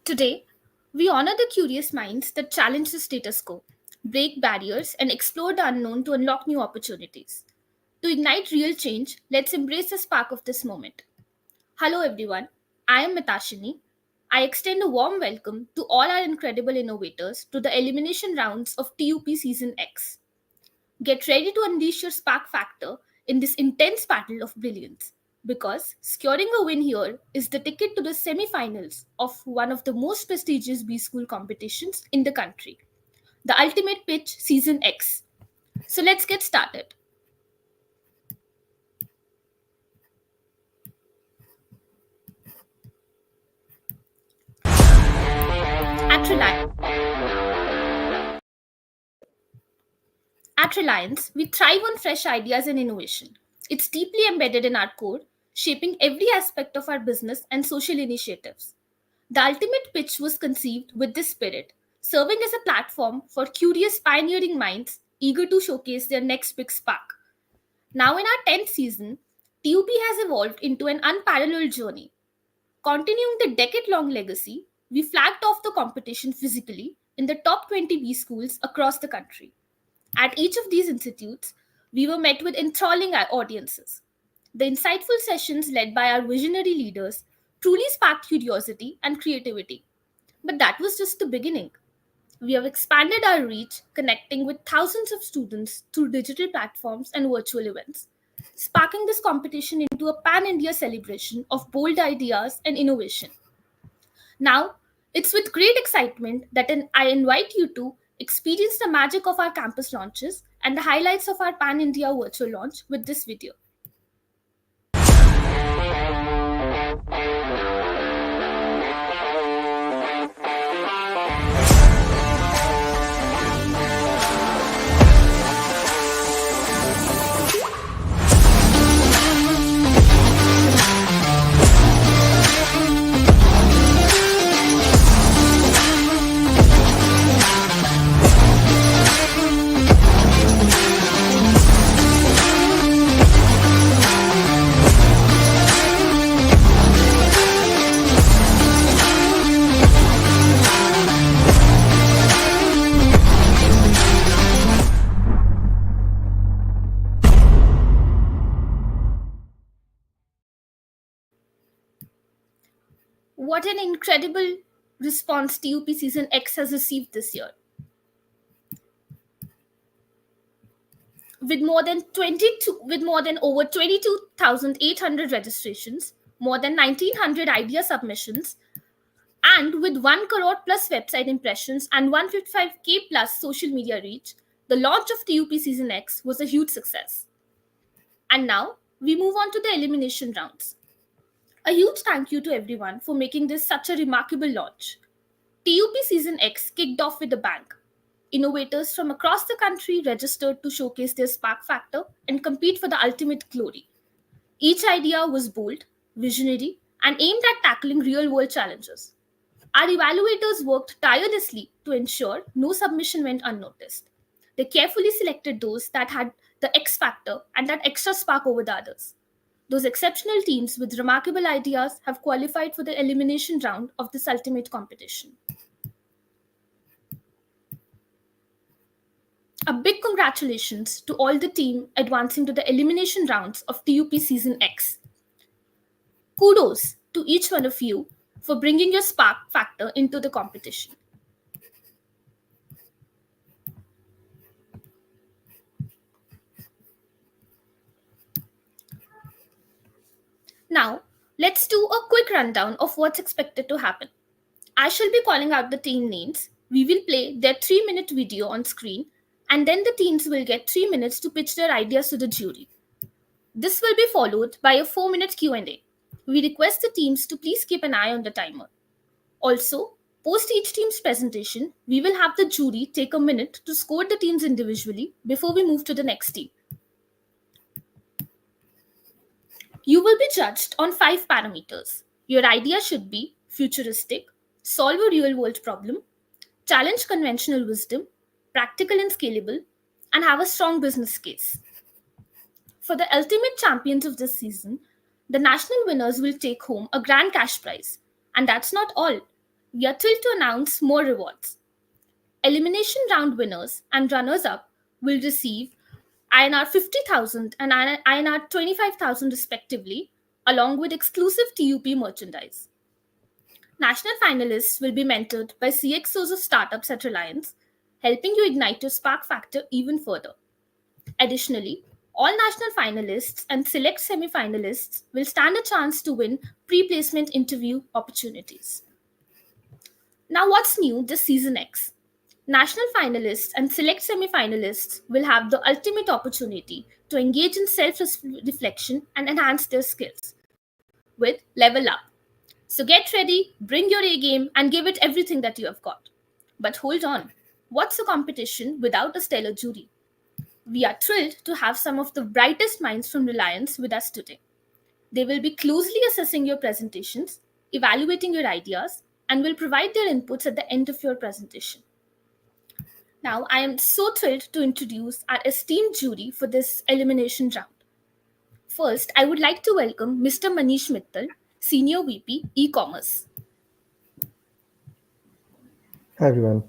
Today, we honor the curious minds that challenge the status quo, break barriers, and explore the unknown to unlock new opportunities. To ignite real change, let's embrace the spark of this moment. Hello, everyone. I am Mitashini. I extend a warm welcome to all our incredible innovators to the elimination rounds of T.U.P Season X. Get ready to unleash your spark factor in this intense battle of brilliance because securing a win here is the ticket to the semi finals of one of the most prestigious B school competitions in the country, the Ultimate Pitch Season X. So let's get started. At Reliance, At Reliance, we thrive on fresh ideas and innovation. It's deeply embedded in our core, shaping every aspect of our business and social initiatives. The ultimate pitch was conceived with this spirit, serving as a platform for curious pioneering minds eager to showcase their next big spark. Now, in our 10th season, TUP has evolved into an unparalleled journey. Continuing the decade long legacy, we flagged off the competition physically in the top 20 B schools across the country. At each of these institutes, we were met with enthralling audiences. The insightful sessions led by our visionary leaders truly sparked curiosity and creativity. But that was just the beginning. We have expanded our reach, connecting with thousands of students through digital platforms and virtual events, sparking this competition into a pan India celebration of bold ideas and innovation. Now, it's with great excitement that I invite you to experience the magic of our campus launches and the highlights of our pan India virtual launch with this video. What an incredible response TUP Season X has received this year. With more than over 22,800 registrations, more than 1900 idea submissions, and with 1 crore plus website impressions and 155k plus social media reach, the launch of TUP Season X was a huge success. And now we move on to the elimination rounds. A huge thank you to everyone for making this such a remarkable launch. TUP Season X kicked off with a bang. Innovators from across the country registered to showcase their spark factor and compete for the ultimate glory. Each idea was bold, visionary, and aimed at tackling real world challenges. Our evaluators worked tirelessly to ensure no submission went unnoticed. They carefully selected those that had the X factor and that extra spark over the others. Those exceptional teams with remarkable ideas have qualified for the elimination round of this ultimate competition. A big congratulations to all the team advancing to the elimination rounds of TUP Season X. Kudos to each one of you for bringing your spark factor into the competition. Now, let's do a quick rundown of what's expected to happen. I shall be calling out the team names. We will play their 3-minute video on screen, and then the teams will get 3 minutes to pitch their ideas to the jury. This will be followed by a 4-minute Q&A. We request the teams to please keep an eye on the timer. Also, post each team's presentation, we will have the jury take a minute to score the teams individually before we move to the next team. You will be judged on 5 parameters. Your idea should be futuristic, solve a real world problem, challenge conventional wisdom, practical and scalable, and have a strong business case. For the ultimate champions of this season, the national winners will take home a grand cash prize. And that's not all. We are thrilled to announce more rewards. Elimination round winners and runners up will receive INR 50,000 and INR 25,000 respectively, along with exclusive TUP merchandise. National finalists will be mentored by CXOs of startups at Reliance, helping you ignite your spark factor even further. Additionally, all national finalists and select semi finalists will stand a chance to win pre placement interview opportunities. Now, what's new this season X? National finalists and select semi finalists will have the ultimate opportunity to engage in self reflection and enhance their skills with Level Up. So get ready, bring your A game, and give it everything that you have got. But hold on, what's a competition without a stellar jury? We are thrilled to have some of the brightest minds from Reliance with us today. They will be closely assessing your presentations, evaluating your ideas, and will provide their inputs at the end of your presentation. Now, I am so thrilled to introduce our esteemed jury for this elimination round. First, I would like to welcome Mr. Manish Mittal, Senior VP E-Commerce. Hi everyone.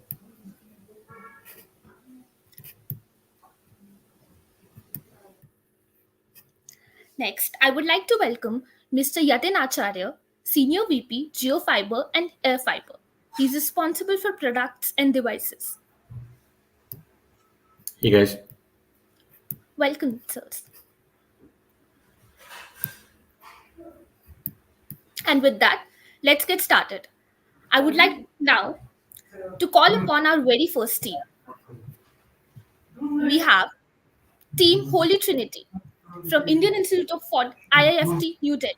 Next, I would like to welcome Mr. Yatin Acharya, Senior VP Geofiber and Airfiber. He's responsible for products and devices. Hey guys, Welcome, sirs. And with that, let's get started. I would like now to call upon our very first team. We have Team Holy Trinity from Indian Institute of Ford, IIFT, New Delhi.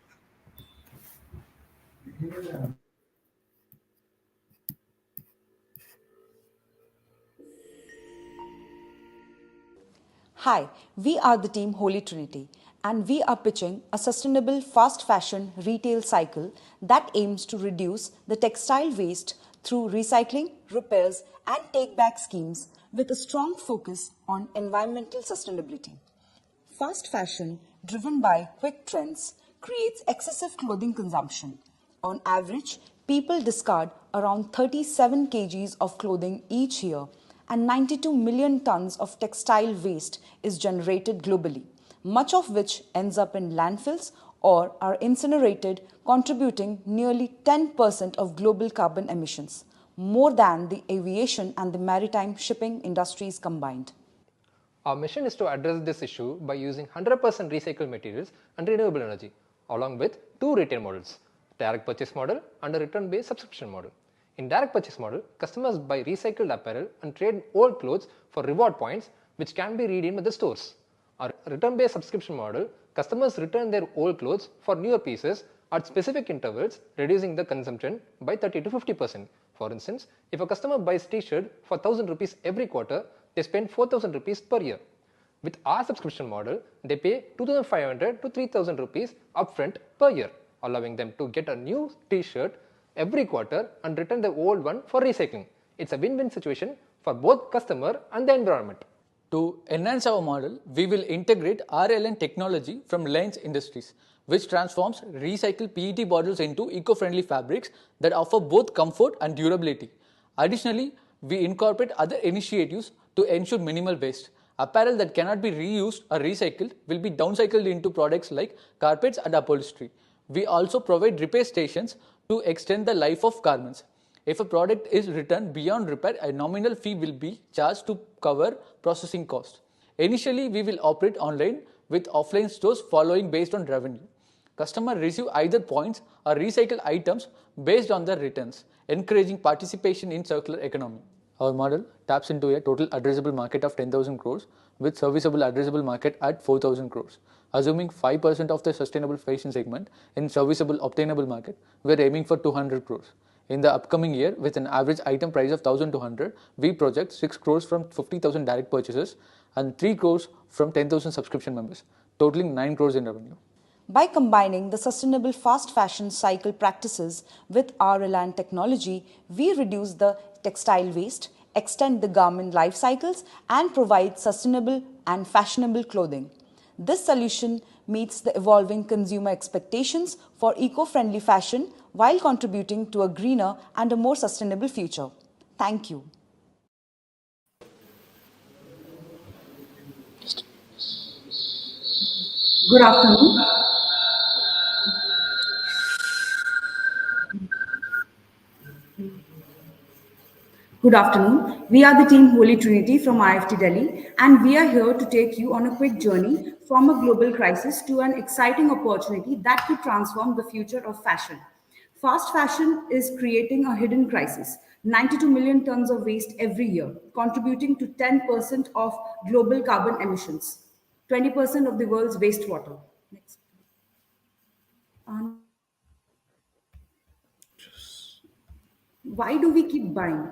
Hi, we are the team Holy Trinity, and we are pitching a sustainable fast fashion retail cycle that aims to reduce the textile waste through recycling, repairs, and take back schemes with a strong focus on environmental sustainability. Fast fashion, driven by quick trends, creates excessive clothing consumption. On average, people discard around 37 kgs of clothing each year, and 92 million tons of textile waste is generated globally, much of which ends up in landfills or are incinerated, contributing nearly 10% of global carbon emissions, more than the aviation and the maritime shipping industries combined. Our mission is to address this issue by using 100% recycled materials and renewable energy, along with two retail models, direct purchase model and a return-based subscription model. In direct purchase model, customers buy recycled apparel and trade old clothes for reward points which can be redeemed at the stores. Our return-based subscription model, customers return their old clothes for newer pieces at specific intervals, reducing the consumption by 30 to 50%. For instance, if a customer buys t-shirt for 1000 rupees every quarter, they spend 4000 rupees per year. With our subscription model, they pay 2500 to 3000 rupees upfront per year, allowing them to get a new t-shirt every quarter and return the old one for recycling. It's a win-win situation for both customer and the environment. To enhance our model, we will integrate RLN technology from Reliance Industries, which transforms recycled PET bottles into eco-friendly fabrics that offer both comfort and durability. Additionally, we incorporate other initiatives to ensure minimal waste. Apparel that cannot be reused or recycled will be downcycled into products like carpets and upholstery. We also provide repair stations to extend the life of garments. If a product is returned beyond repair, a nominal fee will be charged to cover processing costs. Initially, we will operate online with offline stores following based on revenue. Customers receive either points or recycled items based on their returns, encouraging participation in circular economy. Our model taps into a total addressable market of 10,000 crores with serviceable addressable market at 4,000 crores. Assuming 5% of the sustainable fashion segment in serviceable obtainable market, we are aiming for 200 crores. In the upcoming year, with an average item price of 1,200, we project 6 crores from 50,000 direct purchases and 3 crores from 10,000 subscription members, totaling 9 crores in revenue. By combining the sustainable fast fashion cycle practices with our Reliant technology, we reduce the textile waste, extend the garment life cycles, and provide sustainable and fashionable clothing. This solution meets the evolving consumer expectations for eco-friendly fashion while contributing to a greener and a more sustainable future. Thank you. Good afternoon. Good afternoon. We are the team Holy Trinity from IFT Delhi, and we are here to take you on a quick journey from a global crisis to an exciting opportunity that could transform the future of fashion. Fast fashion is creating a hidden crisis: 92 million tons of waste every year, contributing to 10% of global carbon emissions, 20% of the world's wastewater. Next. Why do we keep buying?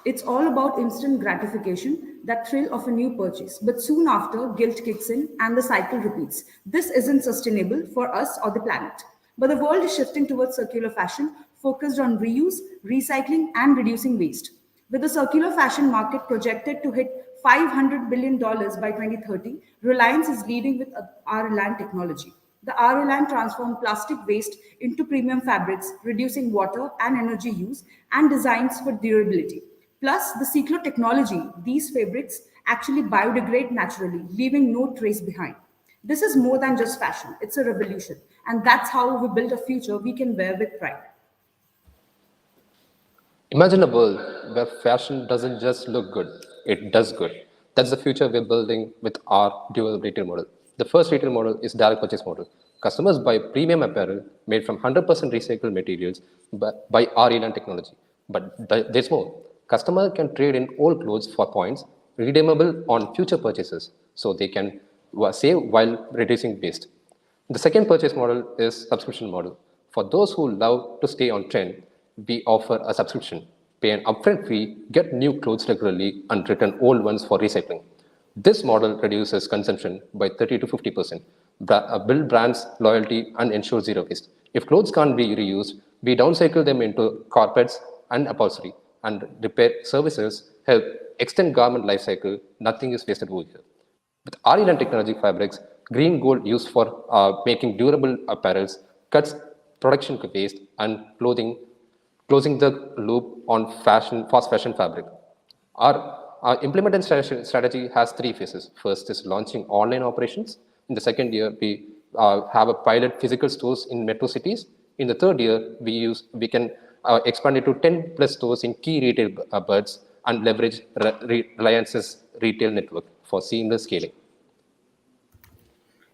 It's all about instant gratification, that thrill of a new purchase. But soon after, guilt kicks in and the cycle repeats. This isn't sustainable for us or the planet. But the world is shifting towards circular fashion, focused on reuse, recycling, and reducing waste. With the circular fashion market projected to hit $500 billion by 2030, Reliance is leading with R-Land technology. The RO-Land transforms plastic waste into premium fabrics, reducing water and energy use, and designs for durability. Plus, the cyclo technology, these fabrics actually biodegrade naturally, leaving no trace behind. This is more than just fashion, it's a revolution. And that's how we build a future we can wear with pride. Imagine a world where fashion doesn't just look good, it does good. That's the future we're building with our dual retail model. The first retail model is direct purchase model. Customers buy premium apparel made from 100% recycled materials by our Elan technology. But there's more. Customer can trade in old clothes for points redeemable on future purchases, so they can save while reducing waste. The second purchase model is subscription model. For those who love to stay on trend, we offer a subscription. Pay an upfront fee, get new clothes regularly, and return old ones for recycling. This model reduces consumption by 30 to 50%, build brands loyalty, and ensure zero waste. If clothes can't be reused, we downcycle them into carpets and upholstery, and repair services help extend garment life cycle. Nothing is wasted over here. With RE technology fabrics, green gold used for making durable apparels cuts production waste and closing the loop on fast fashion fabric. Our implementation strategy has three phases. First is launching online operations. In the second year, we have a pilot physical stores in metro cities. In the third year, we can expand it to 10 plus stores in key retail buds and leverage Reliance's retail network for seamless scaling.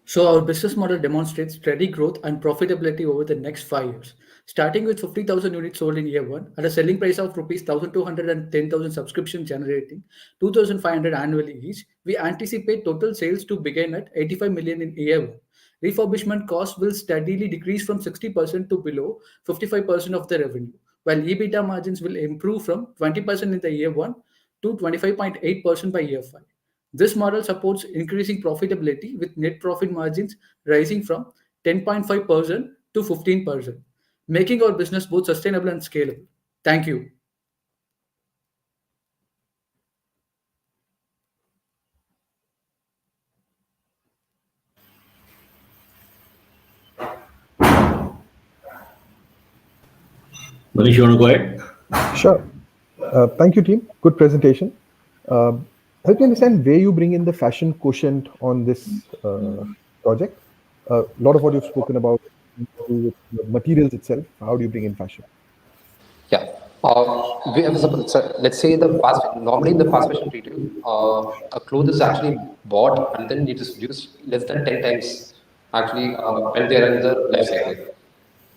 So our business model demonstrates steady growth and profitability over the next 5 years. Starting with 50,000 units sold in year one at a selling price of rupees 1,200 and 10,000 subscription generating 2,500 annually each, we anticipate total sales to begin at 85 million in year one. Refurbishment costs will steadily decrease from 60% to below 55% of the revenue, while EBITDA margins will improve from 20% in the year one to 25.8% by year five. This model supports increasing profitability with net profit margins rising from 10.5% to 15%, making our business both sustainable and scalable. Thank you. Manish, you want to go ahead? Sure. Thank you, team. Good presentation. Uh, Help me understand where you bring in the fashion quotient on this project. A lot of what you've spoken about to do with the materials itself. How do you bring in fashion? Yeah. Let's say normally in the fast fashion retail, a cloth is actually bought and then it is used less than 10 times actually when they are in the life cycle.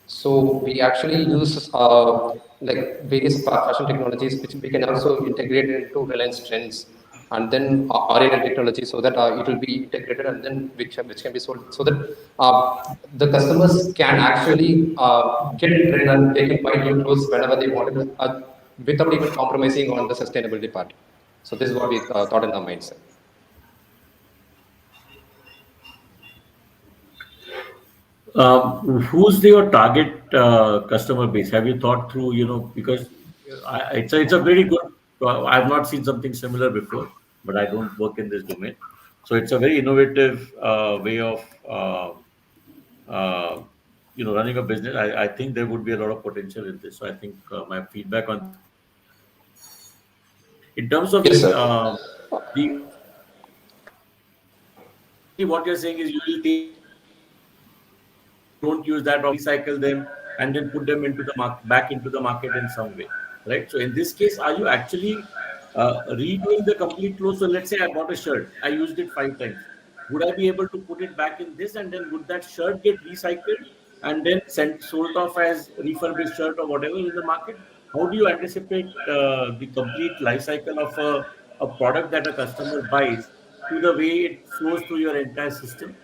So we actually use like various fashion technologies, which we can also integrate into Reliance trends, and then RNN technology, so that it will be integrated and then which can be sold, so that the customers can actually get in trend and they can buy new clothes whenever they want it, without even compromising on the sustainability part. So this is what we thought in our mindset. Who's your target customer base? Have you thought through, because it's a very good, I've not seen something similar before, but I don't work in this domain. So it's a very innovative way of uh, running a business. I think there would be a lot of potential in this. So I think my feedback on this is very good. In terms of Yes, sir. so basically what you're saying is you will take the clothes which are used, you don't use that, or recycle them and then put them into the back into the market in some way, right? So in this case, are you actually redoing the complete clothes? So let's say I bought a shirt, I used it 5 times. Would I be able to put it back in this, and then would that shirt get recycled and then sent sold off as refurbished shirt or whatever in the market? How do you anticipate the complete life cycle of a product that a customer buys to the way it flows through your entire system?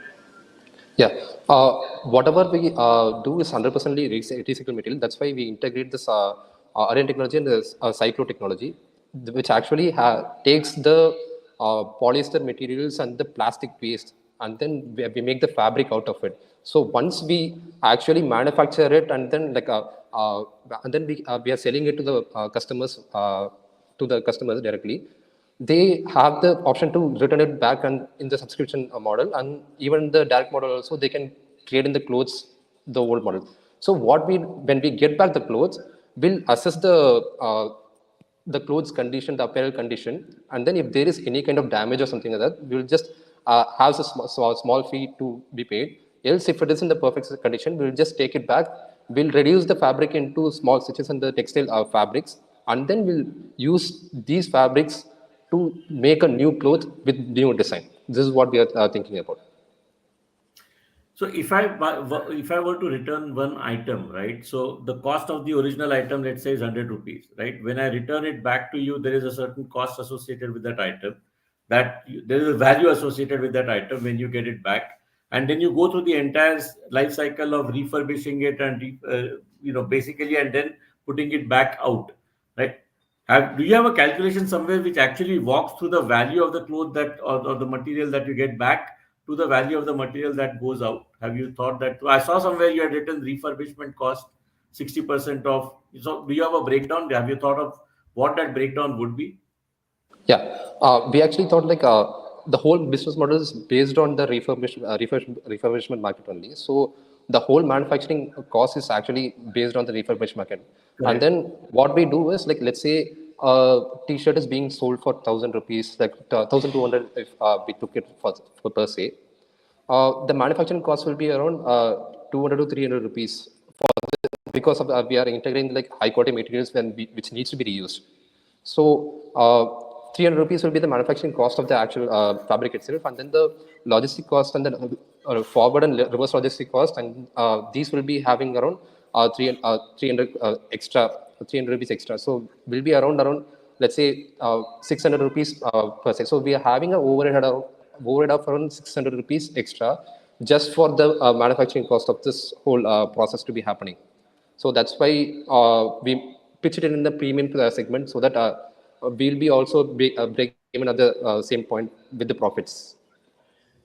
Yeah, uh, whatever we do is 100% recycled material. That's why we integrate this Aryan technology and this cyclo technology, which actually takes the polyester materials and the plastic waste, and then we make the fabric out of it. So once we actually manufacture it, uh, and then we are selling it to the customers directly. They have the option to return it back and in the subscription model, and even the direct model also they can trade in the clothes, the old model. So what we when we get back the clothes, we'll assess the clothes condition, the apparel condition, and then if there is any kind of damage or something like that, we'll just have a small fee to be paid. Else, if it is in the perfect condition, we'll just take it back. We'll reduce the fabric into small stitches and the textile fabrics, and then we'll use these fabrics to make a new cloth with new design. This is what we are thinking about. So if I were to return one item, right? So the cost of the original item, let's say, is 100 rupees, right? When I return it back to you, there is a certain cost associated with that item. There is a value associated with that item when you get it back, and then you go through the entire life cycle of refurbishing it and basically, and then putting it back out, right? Do you have a calculation somewhere which actually walks through the value of the cloth that or the material that you get back to the value of the material that goes out? Have you thought that through? I saw somewhere you had written refurbishment cost 60% off. So do you have a breakdown? Have you thought of what that breakdown would be? Yeah, we actually thought the whole business model is based on the refurbishment market only. So the whole manufacturing cost is actually based on the refurbished market. And Correct. then what we do is, like, let's say a t-shirt is being sold for 1,000 rupees, like 1,200 if we took it for per se. The manufacturing cost will be around 200 to 300 rupees because of we are integrating like high quality materials which needs to be reused. So 300 rupees will be the manufacturing cost of the actual fabric itself, and then the logistic cost and the forward and reverse logistic cost, and these will be having around 300 extra, 300 rupees extra. So will be around let's say 600 rupees per se. So we are having an overhead of around 600 rupees extra just for the manufacturing cost of this whole process to be happening. So that's why we pitch it in the premium segment, so that we'll be also breaking even at the same point with the profits.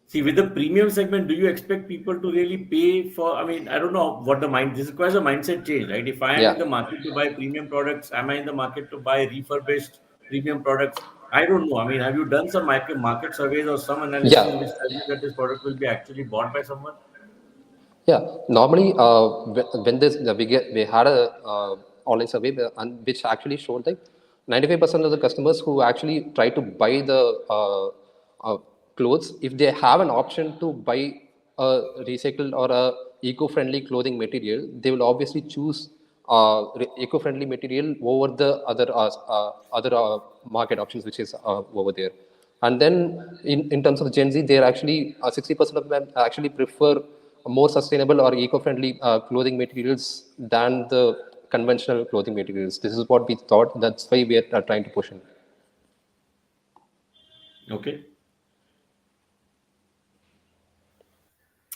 See, with the premium segment, do you expect people to really pay for? I mean, I don't know what the mind. This requires a mindset change, right? If I am Yeah, in the market to buy premium products, am I in the market to buy refurbished premium products? I don't know. I mean, have you done some market surveys or some yeah. analysis which tell you that this product will be actually bought by someone? Yeah, normally when this we had a online survey and which actually showed like 95% of the customers who actually try to buy the uh, clothes, if they have an option to buy a recycled or a eco-friendly clothing material, they will obviously choose eco-friendly material over the other market options which is over there. And then in terms of Gen Z, they're actually 60% of them actually prefer more sustainable or eco-friendly clothing materials than the conventional clothing materials. This is what we thought. That's why we are trying to push in. Okay,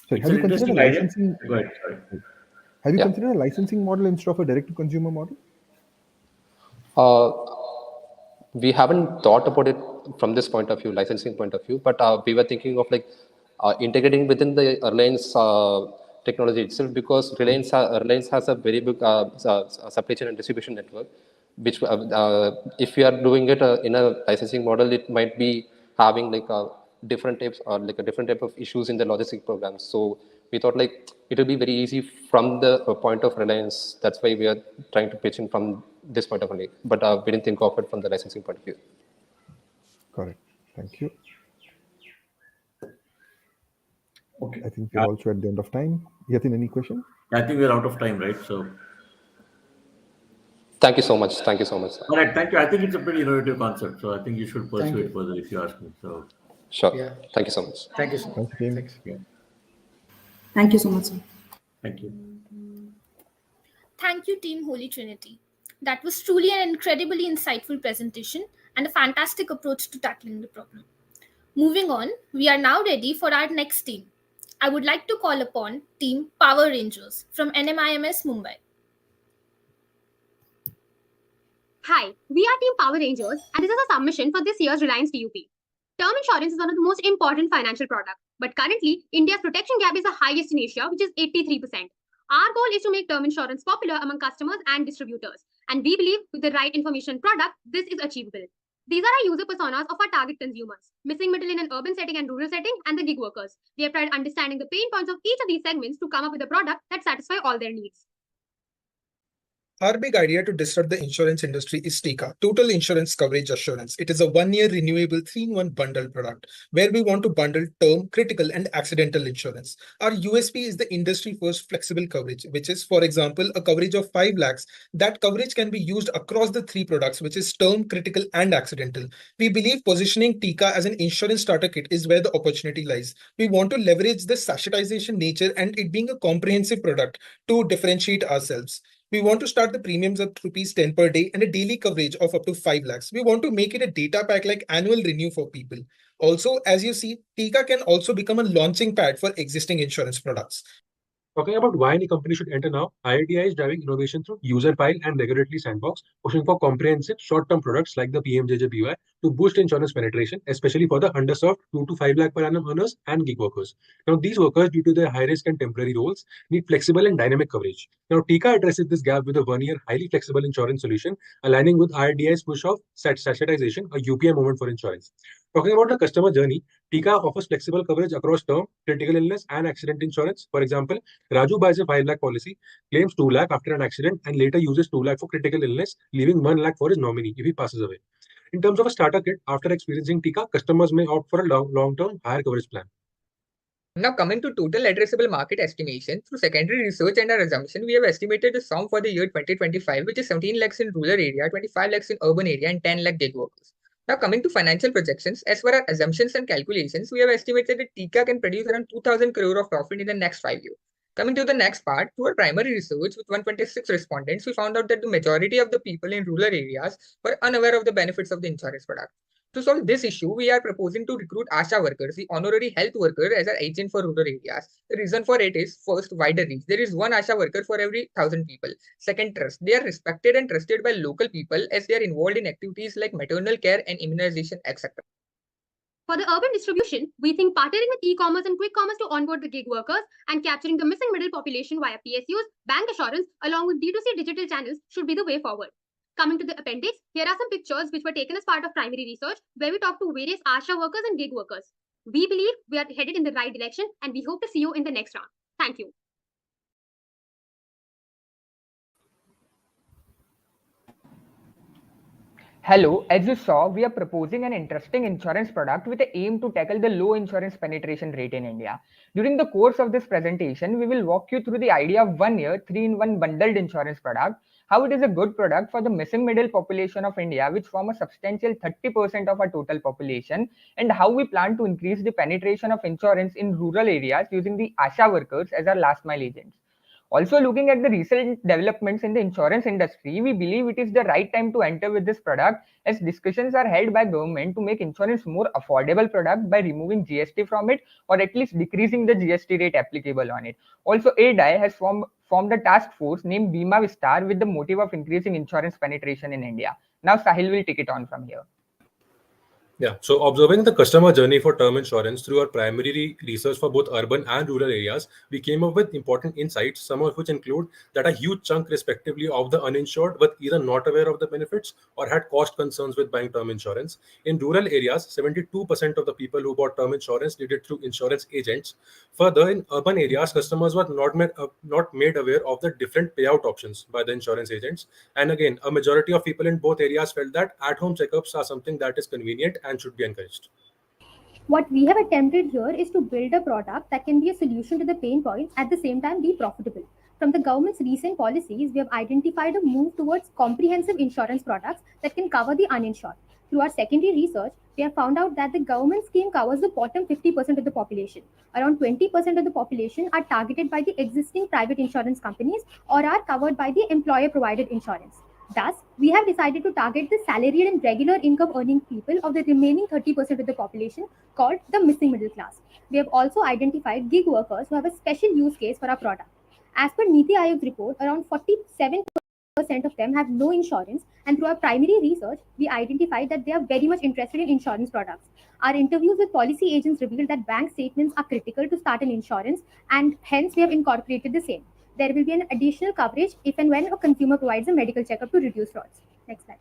Sorry, it's have an you considered a interesting idea. licensing? Go ahead. Sorry. Have you Yeah. considered a licensing model instead of a direct-to-consumer model? Uh, we haven't thought about it from this point of view, licensing point of view, but we were thinking of like integrating within the Reliance technology itself, because Reliance has a very big supply chain and distribution network, which if you are doing it in a licensing model, it might be having like different types or like a different type of issues in the logistic programs. So we thought like it will be very easy from the point of Reliance. That's why we are trying to pitch in from this point of view. But we didn't think of it from the licensing point of view. Got it. Thank you. Okay. I think we're also at the end of time. Yatin, any question? I think we're out of time, right? So, Thank you so much. Thank you so much. all right, thank you. I think it's a pretty innovative concept. So I think you should pursue Thank it you. further if you ask me. So, Sure. Yeah. Thank you so much. Thank you so much. Thank you, team. Thanks. yeah, Thank you so much, sir. thank you. Thank you, Team Holy Trinity. That was truly an incredibly insightful presentation and a fantastic approach to tackling the problem. Moving on, we are now ready for our next team. I would like to call upon Team Power Rangers from NMIMS Mumbai. Hi, we are Team Power Rangers, and this is a submission for this year's Reliance T.U.P. Term insurance is one of the most important financial products, but currently, India's protection gap is the highest in Asia, which is 83%. Our goal is to make term insurance popular among customers and distributors, and we believe with the right information product, this is achievable. These are our user personas of our target consumers, missing middle in an urban setting and rural setting, and the gig workers. We have tried understanding the pain points of each of these segments to come up with a product that satisfies all their needs. Our big idea to disrupt the insurance industry is T.U.P, Total Insurance Coverage Assurance. It is a 1-year renewable 3-in-1 bundle product where we want to bundle term, critical, and accidental insurance. Our USP is the industry first flexible coverage, which is, for example, a coverage of 5 lakhs. That coverage can be used across the 3 products, which is term, critical, and accidental. We believe positioning T.U.P as an insurance starter kit is where the opportunity lies. We want to leverage the sachetization nature and it being a comprehensive product to differentiate ourselves. We want to start the premiums at rupees 10 per day and a daily coverage of up to 5 lakhs. We want to make it a data pack like annual renew for people. Also, as you see, T.U.P can also become a launching pad for existing insurance products. Talking about why any company should enter now, IRDAI is driving innovation through user file and regulatory sandbox, pushing for comprehensive short-term products like the PMJJBY to boost insurance penetration, especially for the underserved 2 to 5 lakh per annum earners and gig workers. Now, these workers, due to their high risk and temporary roles, need flexible and dynamic coverage. Now, T.U.P addresses this gap with a 1-year highly flexible insurance solution, aligning with IRDAI's push of sachetization, a UPI moment for insurance. Talking about the customer journey, T.U.P offers flexible coverage across term, critical illness, and accident insurance. For example, Raju buys a 5 lakh policy, claims 2 lakh after an accident, and later uses 2 lakh for critical illness, leaving 1 lakh for his nominee if he passes away. In terms of a starter kit, after experiencing T.U.P, customers may opt for a long-term higher coverage plan. Now coming to total addressable market estimation, through secondary research and our assumption, we have estimated the sum for the year 2025, which is 17 lakhs in rural area, 25 lakhs in urban area, and 10 lakh gig workers. Now coming to financial projections, as per our assumptions and calculations, we have estimated that T.U.P can produce around 2,000 crore of profit in the next 5 years. Coming to the next part, through our primary research with 126 respondents, we found out that the majority of the people in rural areas were unaware of the benefits of the insurance product. To solve this issue, we are proposing to recruit ASHA workers, the honorary health worker, as our agent for rural areas. The reason for it is, first, wider reach. There is one ASHA worker for every 1,000 people. Second, trust. They are respected and trusted by local people as they are involved in activities like maternal care and immunization, etc. For the urban distribution, we think partnering with e-commerce and quick commerce to onboard the gig workers and capturing the missing middle population via PSUs, bank assurance, along with D2C digital channels should be the way forward. Coming to the appendix, here are some pictures which were taken as part of primary research where we talked to various ASHA workers and gig workers. We believe we are headed in the right direction and we hope to see you in the next round. Thank you. Hello, as you saw, we are proposing an interesting insurance product with the aim to tackle the low insurance penetration rate in India. During the course of this presentation, we will walk you through the idea of 1-year 3-in-1 bundled insurance product, how it is a good product for the missing middle population of India, which form a substantial 30% of our total population, and how we plan to increase the penetration of insurance in rural areas using the ASHA workers as our last mile agents. Also, looking at the recent developments in the insurance industry, we believe it is the right time to enter with this product as discussions are held by government to make insurance more affordable product by removing GST from it or at least decreasing the GST rate applicable on it. Also, ADI has formed a task force named Bima Vistar with the motive of increasing insurance penetration in India. Now, Sahil will take it on from here. Yeah, so observing the customer journey for term insurance through our primary research for both urban and rural areas, we came up with important insights, some of which include that a huge chunk, respectively, of the uninsured were either not aware of the benefits or had cost concerns with buying term insurance. In rural areas, 72% of the people who bought term insurance did it through insurance agents. Further, in urban areas, customers were not made aware of the different payout options by the insurance agents. And again, a majority of people in both areas felt that at home checkups are something that is convenient and should be encouraged. What we have attempted here is to build a product that can be a solution to the pain points at the same time be profitable. From the government's recent policies, we have identified a move towards comprehensive insurance products that can cover the uninsured. Through our secondary research, we have found out that the government scheme covers the bottom 50% of the population. Around 20% of the population are targeted by the existing private insurance companies or are covered by the employer provided insurance. Thus, we have decided to target the salaried and regular income earning people of the remaining 30% of the population called the missing middle class. We have also identified gig workers who have a special use case for our product. As per Niti Aayog's report, around 47% of them have no insurance, and through our primary research, we identified that they are very much interested in insurance products. Our interviews with policy agents revealed that bank statements are critical to start an insurance, and hence we have incorporated the same. There will be an additional coverage if and when a consumer provides a medical checkup to reduce frauds. Next slide.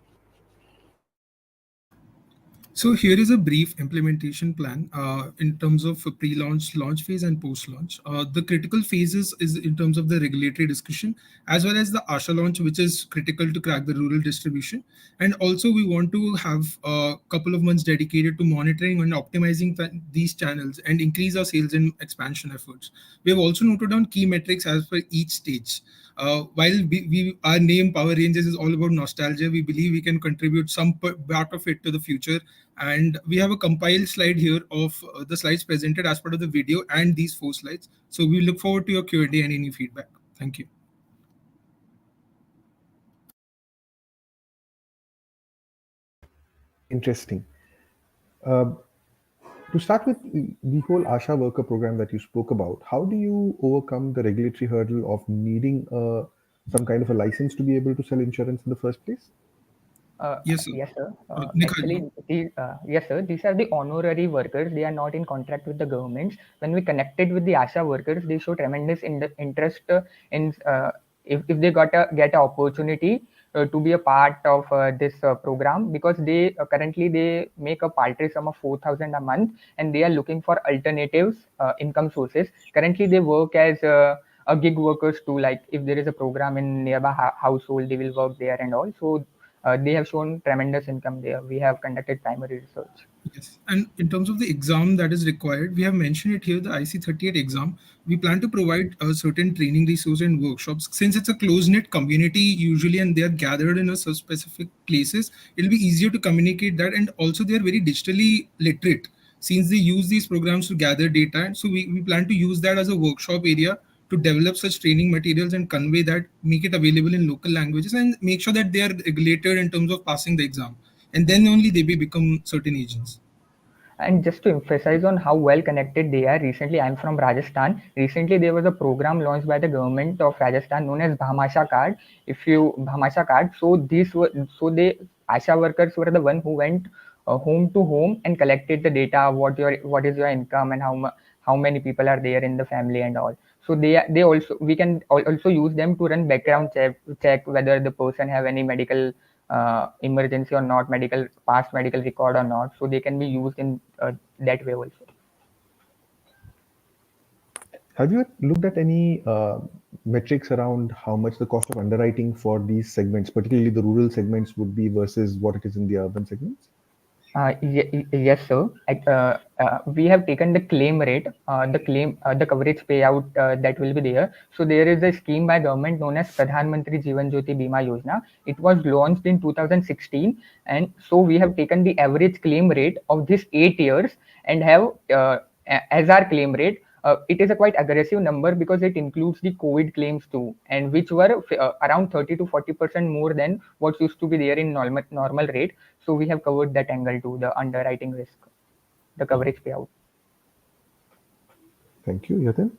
So here is a brief implementation plan in terms of a pre-launch, launch phase, and post-launch. The critical phases is in terms of the regulatory discussion, as well as the Asha launch, which is critical to crack the rural distribution. And also we want to have a couple of months dedicated to monitoring and optimizing these channels and increase our sales and expansion efforts. We have also noted down key metrics as per each stage. While our name Power Rangers is all about nostalgia, we believe we can contribute some part of it to the future. And we have a compiled slide here of the slides presented as part of the video and these 4 slides. So we look forward to your Q&A and any feedback. Thank you. Interesting. To start with, the whole Asha worker program that you spoke about, how do you overcome the regulatory hurdle of needing some kind of a license to be able to sell insurance in the first place? Yes, sir. Yes, sir. Nikhil. Yes, sir. These are the honorary workers. They are not in contract with the governments. When we connected with the ASHA workers, they show tremendous interest in if they get an opportunity to be a part of this program, because they currently they make a paltry sum of 4,000 a month, and they are looking for alternatives income sources. Currently, they work as a gig workers too. Like if there is a program in nearby household, they will work there and all. So they have shown tremendous income there. We have conducted primary research. Yes, and in terms of the exam that is required, we have mentioned it here, the IC38 exam. We plan to provide a certain training resource and workshops. Since it's a close-knit community usually and they are gathered in a specific places, it'll be easier to communicate that. And also they are very digitally literate since they use these programs to gather data. And so we plan to use that as a workshop area to develop such training materials and convey that, make it available in local languages and make sure that they are regulated in terms of passing the exam. And then only they will become certain agents. And just to emphasize on how well connected they are, recently I'm from Rajasthan. Recently there was a program launched by the government of Rajasthan known as Bhamasha card. If you Bhamasha card, so these were so they Asha workers were the one who went home to home and collected the data, what is your income and how many people are there in the family and all. So they also we can also use them to run background check whether the person have any medical emergency or not, past medical record or not, so they can be used in that way also. Have you looked at any metrics around how much the cost of underwriting for these segments, particularly the rural segments, would be versus what it is in the urban segments? Yes, sir. We have taken the claim rate, the coverage payout that will be there. So there is a scheme by government known as Pradhan Mantri Jeevan Jyoti Bima Yojana. It was launched in 2016, and so we have taken the average claim rate of this 8 years and have as our claim rate. It is a quite aggressive number because it includes the COVID claims too, and which were around 30 to 40% more than what used to be there in normal rate. So we have covered that angle too, the underwriting risk, the coverage payout. Thank you, Yatin.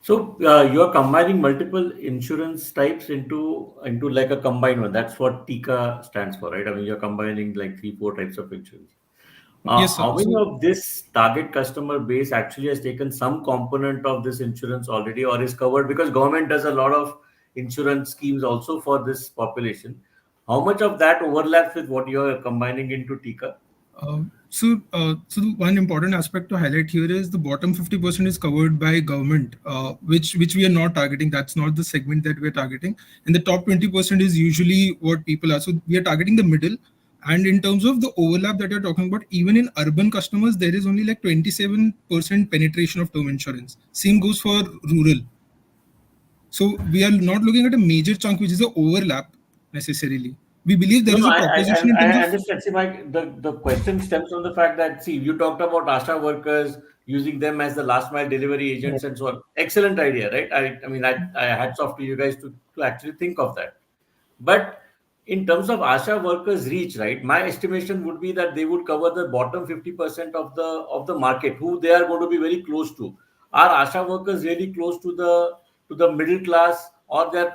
So you are combining multiple insurance types into like a combined one. That's what TICA stands for, right? I mean, you're combining like three, four types of insurance. Yes, sir. How many of this target customer base actually has taken some component of this insurance already or is covered? Because government does a lot of insurance schemes also for this population. How much of that overlaps with what you're combining into TICA? So the one important aspect to highlight here is the bottom 50% is covered by government, which we are not targeting. That's not the segment that we are targeting. And the top 20% is usually what people are. So we are targeting the middle. And in terms of the overlap that you're talking about, even in urban customers, there is only like 27% penetration of term insurance. Same goes for rural. So we are not looking at a major chunk, which is the overlap necessarily. We believe there No, is no, a proposition in I terms of understand. See, Mike, the question stems from the fact that, see, you talked about ASHA workers using them as the last mile delivery Yes. agents and so on. Excellent idea, right? I mean, I hats off to you guys to actually think of that. But in terms of ASHA workers' reach, right, my estimation would be that they would cover the bottom 50% of the market, who they are going to be very close to. Are ASHA workers really close to the middle class, or they are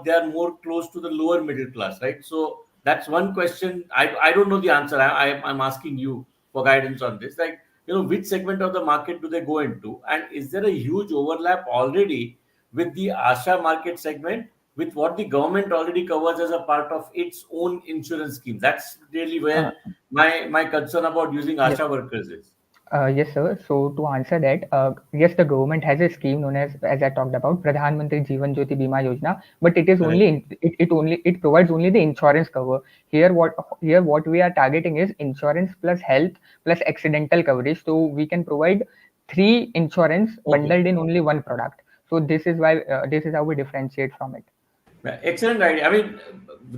they are more close to the lower middle class, right? So that's one question. I don't know the answer. I'm asking you for guidance on this. Like, which segment of the market do they go into, and is there a huge overlap already with the ASHA market segment with what the government already covers as a part of its own insurance scheme? That's really Uh, where my concern about using yes. ASHA workers is. Yes, sir. So to answer that, yes, the government has a scheme known as I talked about, Pradhan Mantri Jeevan Jyoti Bima Yojana, but it is Correct. only it provides only the insurance cover. Here what we are targeting is insurance plus health plus accidental coverage. So we can provide three insurance Okay. bundled in only one product. So this is how we differentiate from it. Yeah, excellent idea. I mean,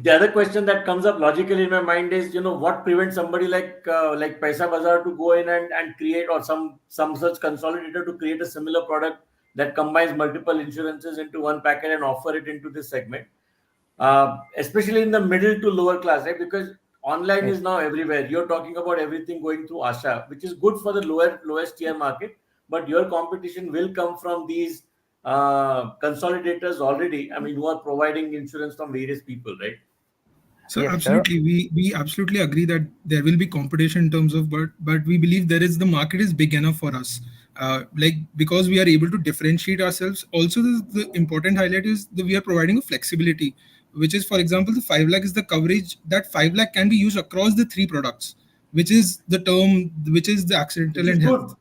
the other question that comes up logically in my mind is, what prevents somebody like Paisa Bazaar to go in and create, or some such consolidator to create a similar product that combines multiple insurances into one packet and offer it into this segment, especially in the middle to lower class, right? Because online Yes. is now everywhere. You're talking about everything going through ASHA, which is good for the lowest tier market, but your competition will come from these consolidators already. I mean, who are providing insurance from various people, right? So Yes, sir. absolutely, we absolutely agree that there will be competition in terms of, but we believe the market is big enough for us. Like, because we are able to differentiate ourselves. Also, the important highlight is that we are providing a flexibility, which is, for example, the 5 lakh is the coverage that 5 lakh can be used across the three products, which is the term, which is the Which accidental is and good. health.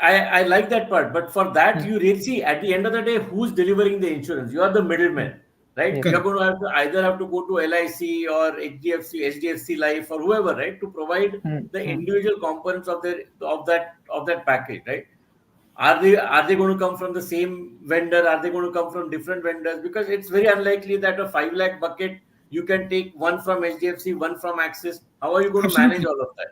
I like that part. But for that, Hmm. you really see at the end of the day, who's delivering the insurance? You are the Hmm. middleman, right? Yes. You're Correct. going to have to either go to LIC or HDFC Life or whoever, right, to provide Hmm. the Hmm. individual components of that package, right? Are they going to come from the same vendor? Are they going to come from different vendors? Because it's very unlikely that a 5 lakh bucket you can take one from HDFC, one from Axis. How are you going to manage Absolutely. all of that?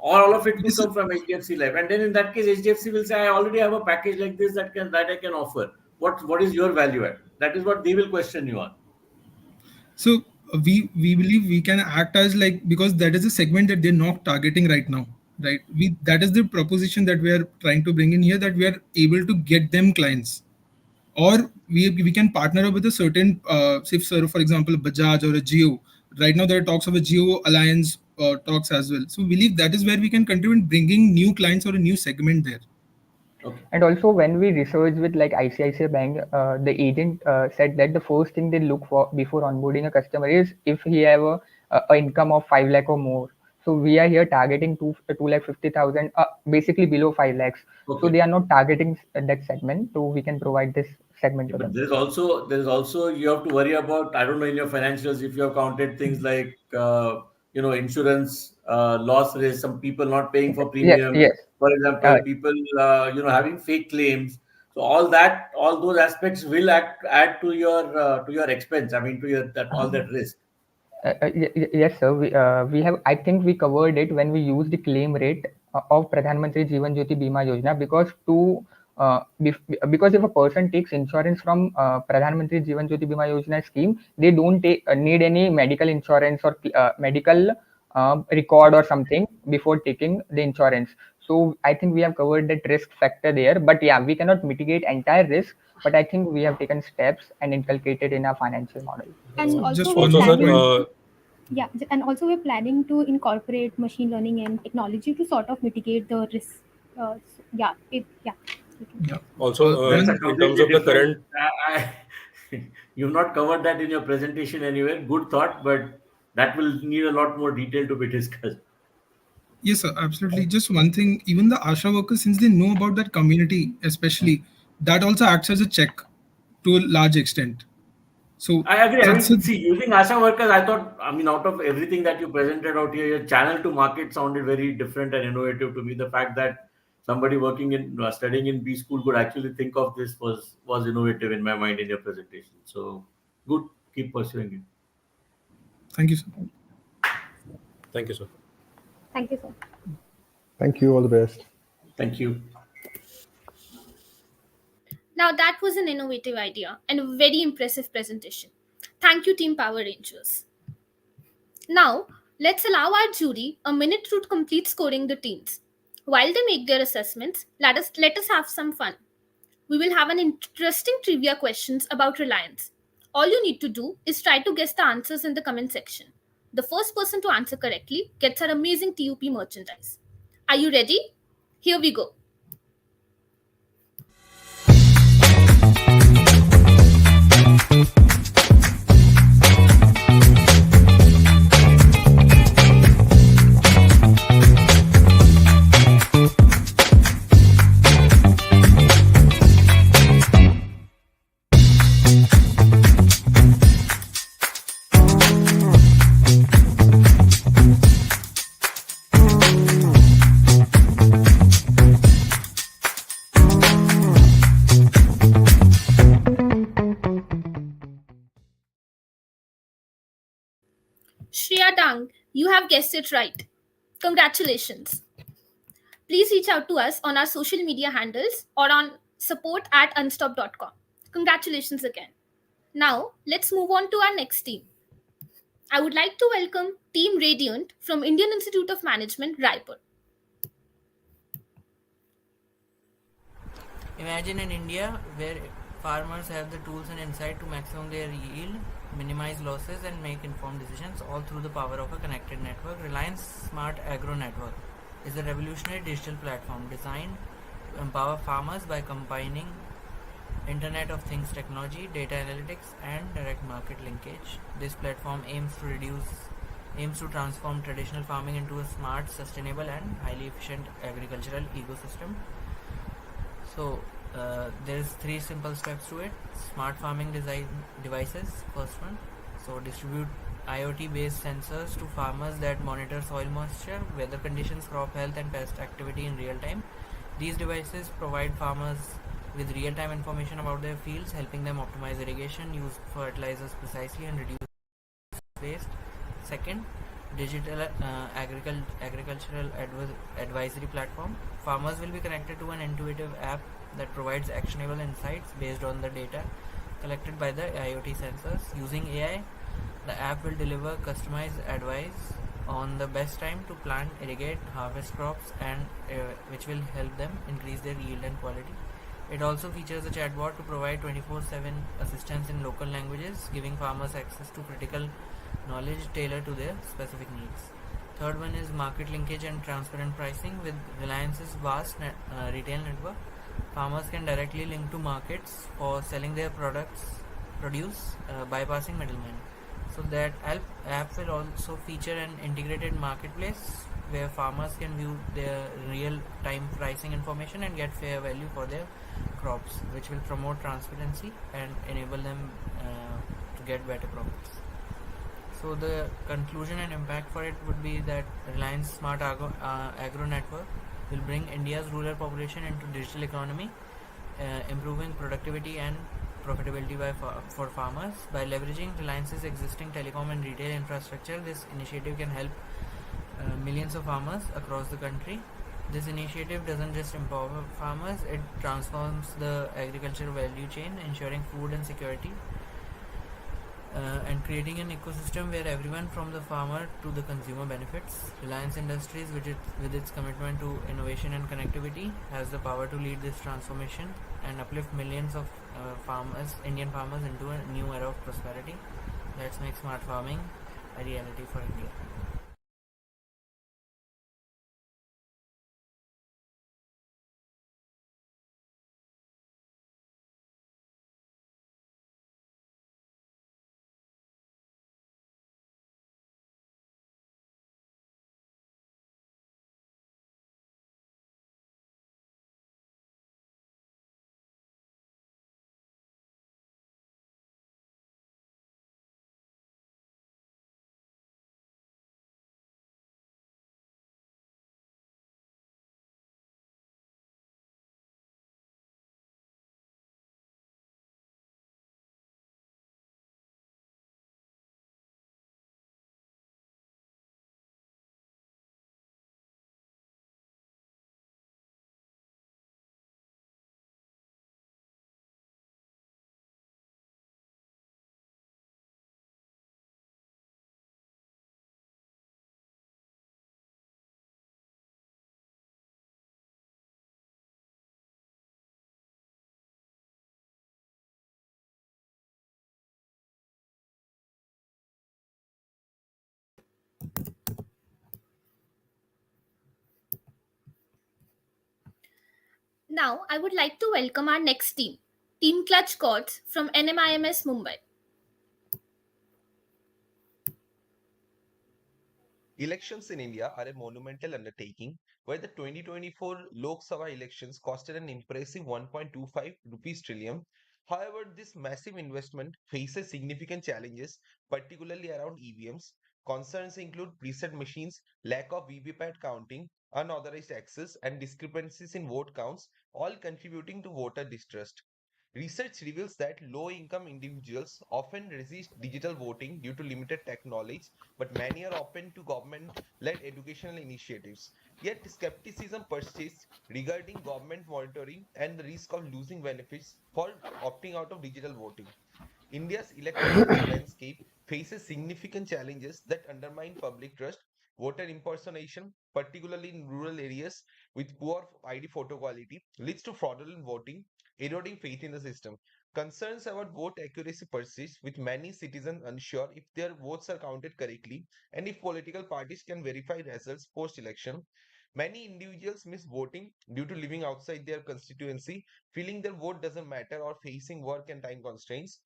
Or all of it could Yes. come from HDFC Life. And then in that case, HDFC will say, I already have a package like this that I can offer. What is your value add? That is what they will question you on. So we believe we can act as, like, because that is a segment that they're not targeting right now, right? We That is the proposition that we are trying to bring in here, that we are able to get them clients, or we can partner up with a certain, say, for example, Bajaj or a Geo. Right now there are talks of a Geo alliance, talks as well. So we believe that is where we can contribute bringing new clients or a new segment there. Okay. And also, when we research with like ICICI Bank, the agent said that the first thing they look for before onboarding a customer is if he have a income of 5 lakh or more. So we are here targeting 2 lakh 50,000, basically below 5 lakhs. So Okay. they are not targeting that segment. So we can provide this segment Yeah, to but them. there's also you have to worry about, I don't know, in your financials if you have counted things like insurance loss risk, some people not paying for Yes, premiums, yes. for Uh, example, people having fake claims. So all those aspects will add to your expense. I mean, to your that all that risk. Yes, sir. We have. I think we covered it when we used the claim rate of Pradhan Mantri Jeevan Jyoti Bima Yojana, because if a person takes insurance from Pradhan Mantri Jeevan Jyoti Bima Yojana scheme, they don't need any medical insurance or medical record or something before taking the insurance. So I think we have covered that risk factor there. But yeah, we cannot mitigate entire risk. But I think we have taken steps and inculcated in our financial model. And So also just we're one Also, more planning, point. sir, yeah, and also we're planning to incorporate machine learning and technology to sort of mitigate the risk. Yeah, yeah. You can. Yeah. also That's a in terms completely of the different. current, You've not covered that in your presentation anywhere. Good thought, but that will need a lot more detail to be discussed. Yes, sir, absolutely. Just one thing, even the ASHA workers, since they know about that community, especially, that also acts as a check to a large extent. So I agree. I that's a, mean, see, using ASHA workers, I thought, I mean, out of everything that you presented out here, your channel to market sounded very different and innovative to me. The fact that somebody working in studying in B school could actually think of this was innovative in my mind in your presentation. So good, keep pursuing it. thank you, sir. thank you, sir. Thank you, sir. Thank you. All the best. Thank you. Now, that was an innovative idea and a very impressive presentation. Thank you, Team Power Rangers. Now, let's allow our jury a minute to complete scoring the teams. While they make their assessments, let us have some fun. We will have an interesting trivia questions about Reliance. All you need to do is try to guess the answers in the comment section. The first person to answer correctly gets our amazing T.U.P merchandise. Are you ready? Here we go. Shreya Dang, you have guessed it right. Congratulations. Please reach out to us on our social media handles or on support@unstop.com. Congratulations again. Now, let's move on to our next team. I would like to welcome Team Radiant from Indian Institute of Management, Raipur. Imagine an India where farmers have the tools and insight to maximum their yield, minimize losses, and make informed decisions, all through the power of a connected network. Reliance Smart Agro Network is a revolutionary digital platform designed to empower farmers by combining Internet of Things technology, data analytics, and direct market linkage. This platform aims to transform traditional farming into a smart, sustainable, and highly efficient agricultural ecosystem. So there's 3 simple steps to it. Smart farming design devices, first one. So distribute IoT based sensors to farmers that monitor soil moisture, weather conditions, crop health, and pest activity in real time. These devices provide farmers with real time information about their fields, helping them optimize irrigation, use fertilizers precisely, and reduce waste. Second, digital agricultural advisory platform. Farmers will be connected to an intuitive app that provides actionable insights based on the data collected by the IoT sensors. Using AI, the app will deliver customized advice on the best time to plant, irrigate, harvest crops, and which will help them increase their yield and quality. It also features a chatbot to provide 24/7 assistance in local languages, giving farmers access to critical knowledge tailored to their specific needs. Third one is market linkage and transparent pricing. With Reliance's vast retail network, farmers can directly link to markets for selling their produce, bypassing middlemen. So that app will also feature an integrated marketplace where farmers can view their real-time pricing information and get fair value for their crops, which will promote transparency and enable them to get better profits. So the conclusion and impact for it would be that Reliance Smart Agro Network will bring India's rural population into digital economy, improving productivity and profitability for farmers. By leveraging Reliance's existing telecom and retail infrastructure, this initiative can help millions of farmers across the country. This initiative doesn't just empower farmers, it transforms the agricultural value chain, ensuring food and security and creating an ecosystem where everyone from the farmer to the consumer benefits. Reliance Industries, with its commitment to innovation and connectivity, has the power to lead this transformation and uplift millions of Indian farmers into a new era of prosperity. Let's make smart farming a reality for India. Now, I would like to welcome our next team, Team Clutch Cords from NMIMS Mumbai. Elections in India are a monumental undertaking where the 2024 Lok Sabha elections costed an impressive 1.25 rupees trillion. However, this massive investment faces significant challenges, particularly around EVMs. Concerns include preset machines, lack of VVPAT counting, unauthorized access, and discrepancies in vote counts, all contributing to voter distrust. Research reveals that low income individuals often resist digital voting due to limited tech knowledge, but many are open to government led educational initiatives. Yet, skepticism persists regarding government monitoring and the risk of losing benefits for opting out of digital voting. India's electoral landscape faces significant challenges that undermine public trust. Voter impersonation, particularly in rural areas with poor ID photo quality, leads to fraudulent voting, eroding faith in the system. Concerns about vote accuracy persist, with many citizens unsure if their votes are counted correctly and if political parties can verify results post election. Many individuals miss voting due to living outside their constituency, feeling their vote doesn't matter, or facing work and time constraints.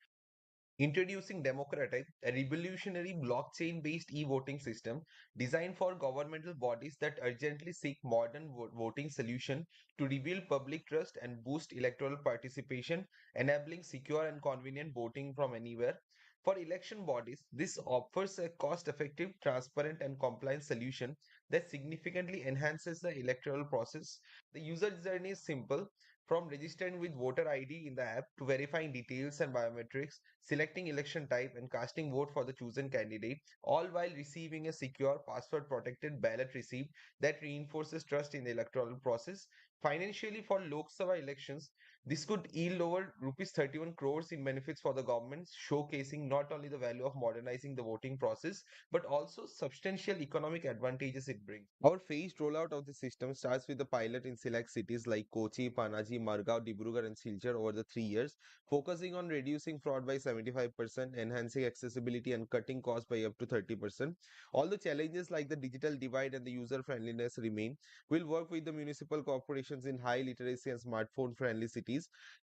Introducing Democratic, a revolutionary blockchain based e voting system designed for governmental bodies that urgently seek modern voting solution to rebuild public trust and boost electoral participation, enabling secure and convenient voting from anywhere. For election bodies, this offers a cost effective, transparent, and compliant solution that significantly enhances the electoral process. The user journey is simple, from registering with voter ID in the app to verifying details and biometrics, selecting election type, and casting vote for the chosen candidate, all while receiving a secure password protected ballot receipt that reinforces trust in the electoral process. Financially, for Lok Sabha elections, this could yield over rupees 31 crores in benefits for the government, showcasing not only the value of modernizing the voting process but also substantial economic advantages it brings. Our phased rollout of the system starts with the pilot in select cities like Kochi, Panaji, Margao, Dibrugarh, and Silchar over the 3 years, focusing on reducing fraud by 75%, enhancing accessibility, and cutting costs by up to 30%. Although challenges like the digital divide and the user friendliness remain, we'll work with the municipal corporations in high literacy and smartphone friendly cities.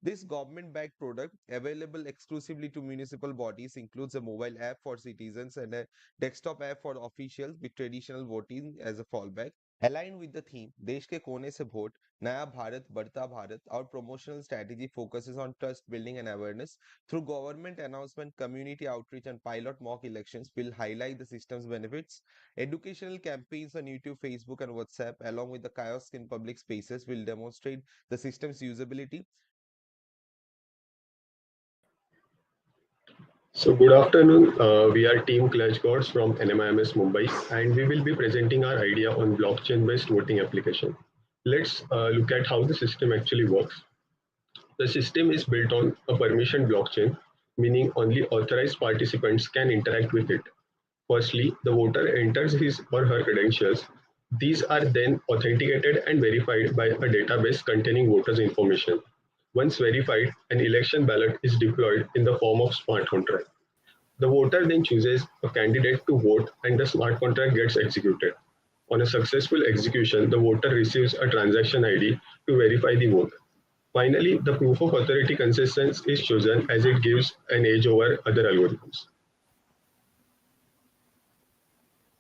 This government backed product, available exclusively to municipal bodies, includes a mobile app for citizens and a desktop app for officials with traditional voting as a fallback. Aligned with the theme देश के कोने से vote नया भारत बढ़ता Bharat, our promotional strategy focuses on trust building and awareness. Through government announcement, community outreach, and pilot mock elections, will highlight the system's benefits. Educational campaigns on YouTube, Facebook, and WhatsApp, along with the kiosk in public spaces, will demonstrate the system's usability. So good afternoon. We are Team Clutch Gods from NMIMS Mumbai, and we will be presenting our idea on blockchain-based voting application. Let's look at how the system actually works. The system is built on a permission blockchain meaning only authorized participants can interact with it. Firstly, the voter enters his or her credentials. These are then authenticated and verified by a database containing voters' information. Once verified, an election ballot is deployed in the form of smart contract. The voter then chooses a candidate to vote and the smart contract gets executed. On a successful execution, the voter receives a transaction ID to verify the vote. Finally, the proof of authority consistency is chosen as it gives an edge over other algorithms.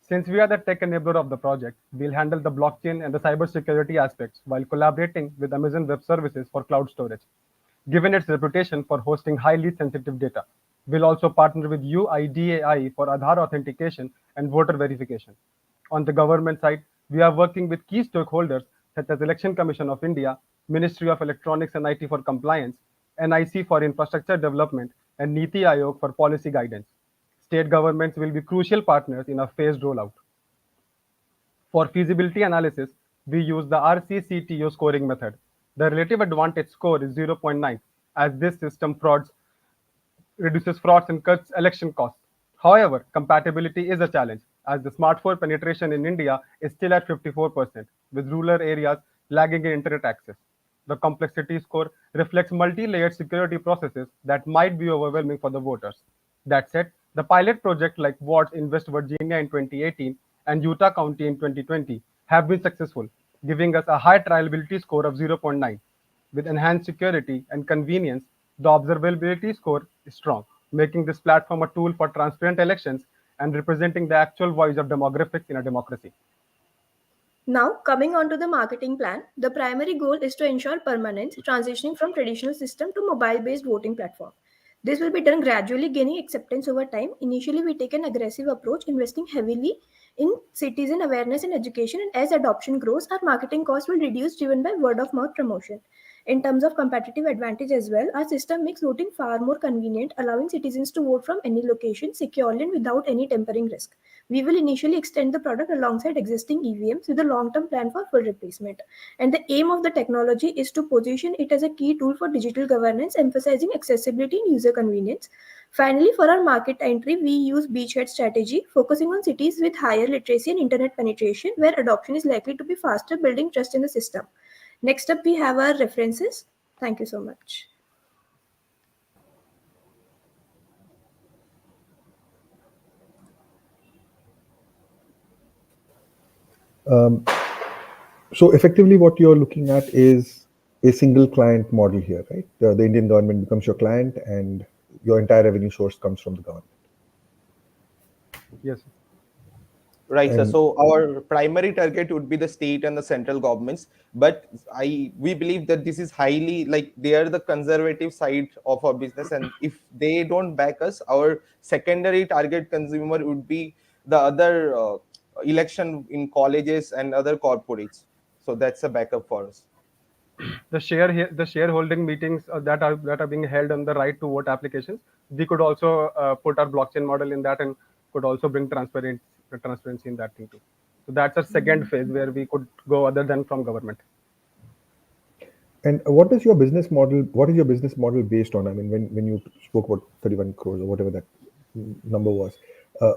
Since we are the tech enabler of the project, we'll handle the blockchain and the cybersecurity aspects while collaborating with Amazon Web Services for cloud storage. Given its reputation for hosting highly sensitive data, we'll also partner with UIDAI for Aadhaar authentication and voter verification. On the government side, we are working with key stakeholders such as Election Commission of India, Ministry of Electronics and IT for compliance, NIC for infrastructure development, and Niti Aayog for policy guidance. State governments will be crucial partners in a phased rollout. For feasibility analysis, we use the RCCTO scoring method. The relative advantage score is 0.9, as this system reduces frauds and cuts election costs. However, compatibility is a challenge, as the smartphone penetration in India is still at 54%, with rural areas lagging in internet access. The complexity score reflects multi-layered security processes that might be overwhelming for the voters. That said, the pilot project like Watts in West Virginia in 2018 and Utah County in 2020 have been successful, giving us a high trialability score of 0.9. With enhanced security and convenience, the observability score is strong, making this platform a tool for transparent elections and representing the actual voice of demographics in a democracy. Now, coming on to the marketing plan, the primary goal is to ensure permanence, transitioning from traditional system to mobile-based voting platform. This will be done gradually, gaining acceptance over time. Initially, we take an aggressive approach, investing heavily in citizen awareness and education, and as adoption grows, our marketing costs will reduce, driven by word-of-mouth promotion. In terms of competitive advantage as well, our system makes voting far more convenient, allowing citizens to vote from any location securely and without any tampering risk. We will initially extend the product alongside existing EVMs with a long-term plan for full replacement. And the aim of the technology is to position it as a key tool for digital governance, emphasizing accessibility and user convenience. Finally, for our market entry, we use beachhead strategy, focusing on cities with higher literacy and internet penetration, where adoption is likely to be faster, building trust in the system. Next up, we have our references. Thank you so much. So effectively, what you're looking at is a single client model here, right? The Indian government becomes your client, and your entire revenue source comes from the government. Yes. Right, sir. And So our primary target would be the state and the central governments, but we believe that this is highly like they are the conservative side of our business, and if they don't back us, our secondary target consumer would be the other election in colleges and other corporates. So that's a backup for us. The shareholding meetings that are being held on the right to vote applications, we could also put our blockchain model in that and could also bring transparency in that thing too. So that's a second phase where we could go other than from government. And what is your business model? What is your business model based on? I mean, when you spoke about 31 crores or whatever that number was, uh,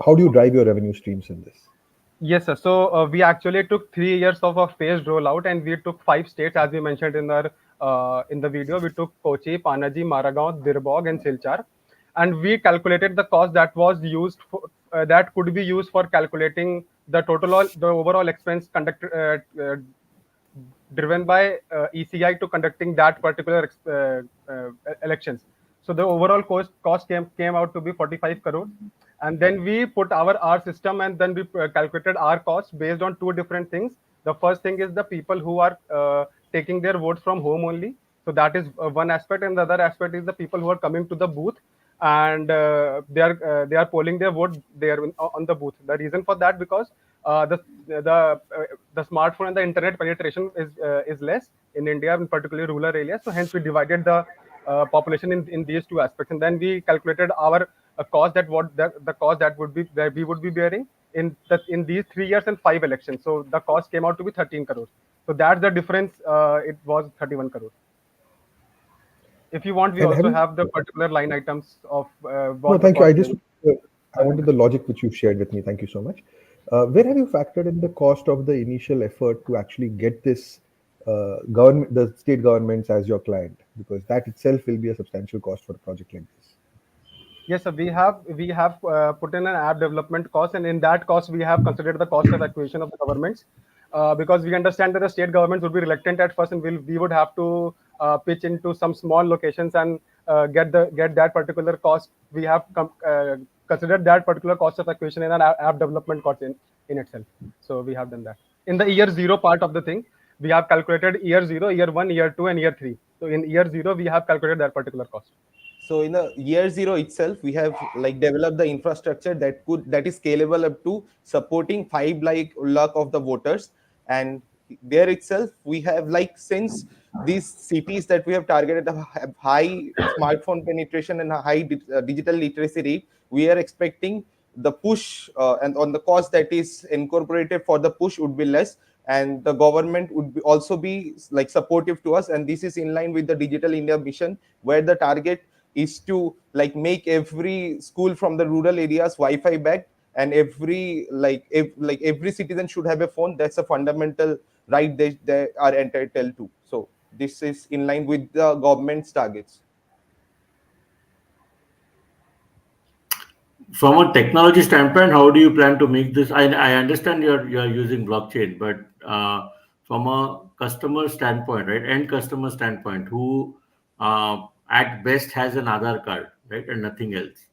how do you drive your revenue streams in this? Yes, sir. So we actually took 3 years of a phased rollout, and we took 5 states, as we mentioned in the video. We took Kochi, Panaji, Maragaon, Dirbog, and Silchar, and we calculated the cost that was used for, that could be used for calculating the overall expense driven by ECI to conducting that particular elections. So the overall cost came out to be 45 crore, and then we put our system, and then we calculated our cost based on two different things. The first thing is the people who are taking their votes from home only. So that is one aspect, and the other aspect is the people who are coming to the booth, and they are polling their vote there on the booth. The reason for that, because the smartphone and the internet penetration is less in India, in particularly rural areas. So hence we divided the population in these two aspects, and then we calculated our cost the cost that we would be bearing in these 3 years and 5 elections. So the cost came out to be 13 crores. So that's the difference. It was 31 crores. If you want, we And have also you? have the particular line items of No, what the thank you. cost is. I wanted the logic which you shared with me. Thank you so much. Where have you factored in the cost of the initial effort to actually get this government, the state governments as your client? Because that itself will be a substantial cost for a project like this. Yes, sir. We have put in an app development cost, and in that cost, we have considered the cost of acquisition of the governments, because we understand that the state governments would be reluctant at first, and we would have to pitch into some small locations and get that particular cost. We have considered that particular cost of acquisition in an app development cost in itself. So we have done that in the year zero part of the thing. We have calculated year zero, year one, year two, and year three. So in year zero, we have calculated that particular cost. So in the year zero itself, we have like developed the infrastructure that is scalable up to supporting 5 lakh of the voters. And there itself, we have like, since these cities that we have targeted have high smartphone penetration and a high digital literacy rate, we are expecting the push and on the cost that is incorporated for the push would be less, and the government would also be like supportive to us. And this is in line with the Digital India mission, where the target is to like make every school from the rural areas Wi-Fi backed, and every citizen should have a phone. That's a fundamental right they are entitled to. So this is in line with the government's targets. From a technology standpoint, how do you plan to make this? I understand you're using blockchain, but from a customer standpoint, right, end customer standpoint, who at best has an Aadhaar card, right, and nothing else.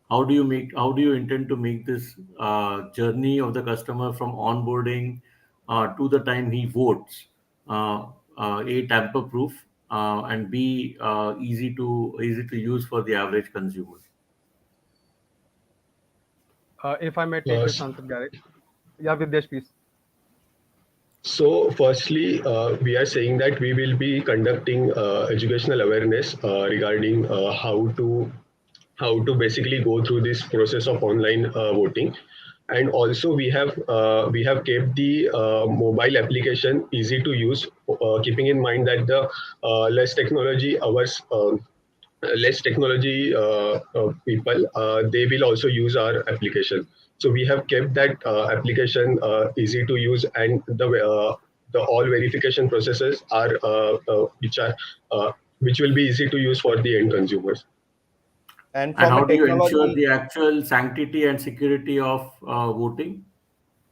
How do you intend to make this journey of the customer from onboarding to the time he votes, uh, a tamper proof, and b easy to use for the average consumer? If I may take this answer, Gary. Yeah, Videsh, please. So, firstly, we are saying that we will be conducting educational awareness regarding how to basically go through this process of online voting. And also we have kept the mobile application easy to use, keeping in mind that the less technology hours less technology people, they will also use our application. So we have kept that application easy to use, and the all verification processes are which will be easy to use for the end consumers. And And from a how do you ensure technology the actual sanctity and security of voting?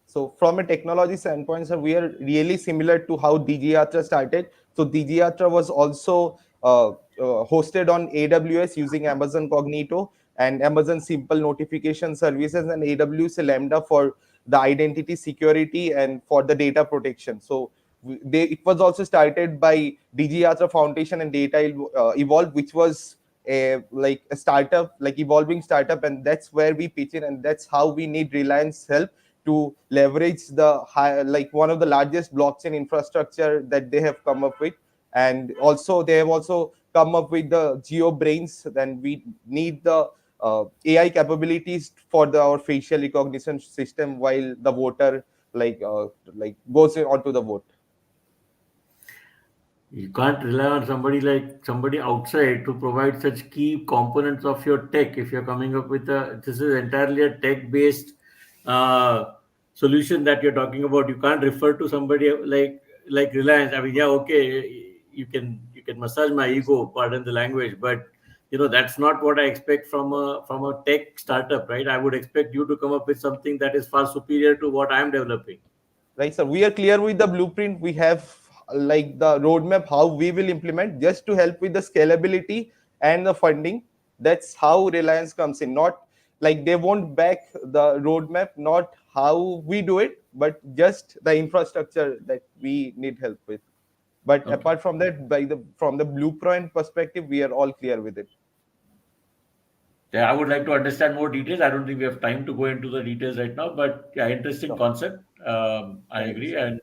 So from a technology standpoint, sir, we are really similar to how DigiYatra started. So DigiYatra was also hosted on AWS using Amazon Cognito and Amazon Simple Notification Services, and AWS Lambda for the identity security and for the data protection. So it was also started by DigiYatra Foundation and Data Evolve, which was a startup, like evolving startup, and that's where we pitch in, and that's how we need Reliance help to leverage the high, like one of the largest blockchain infrastructure that they have come up with. And also they have also come up with the geo brains. Then we need the AI capabilities for our facial recognition system while the voter goes onto the vote. You can't rely on somebody outside to provide such key components of your tech. If you're coming up with this is entirely a tech-based solution that you're talking about. You can't refer to somebody like Reliance. I mean, yeah, okay, you can massage my ego, pardon the language, but that's not what I expect from a tech startup, right? I would expect you to come up with something that is far superior to what I'm developing. Right, sir, we are clear with the blueprint. We have like the roadmap how we will implement, just to help with the scalability and the funding. That's how Reliance comes in. Not like they won't back the roadmap, not how we do it, but just the infrastructure that we need help with. But Okay. apart from that, from the blueprint perspective, we are all clear with it. Yeah, I would like to understand more details. I don't think we have time to go into the details right now, but yeah, interesting Sure. concept. I Thank you, agree. sir. And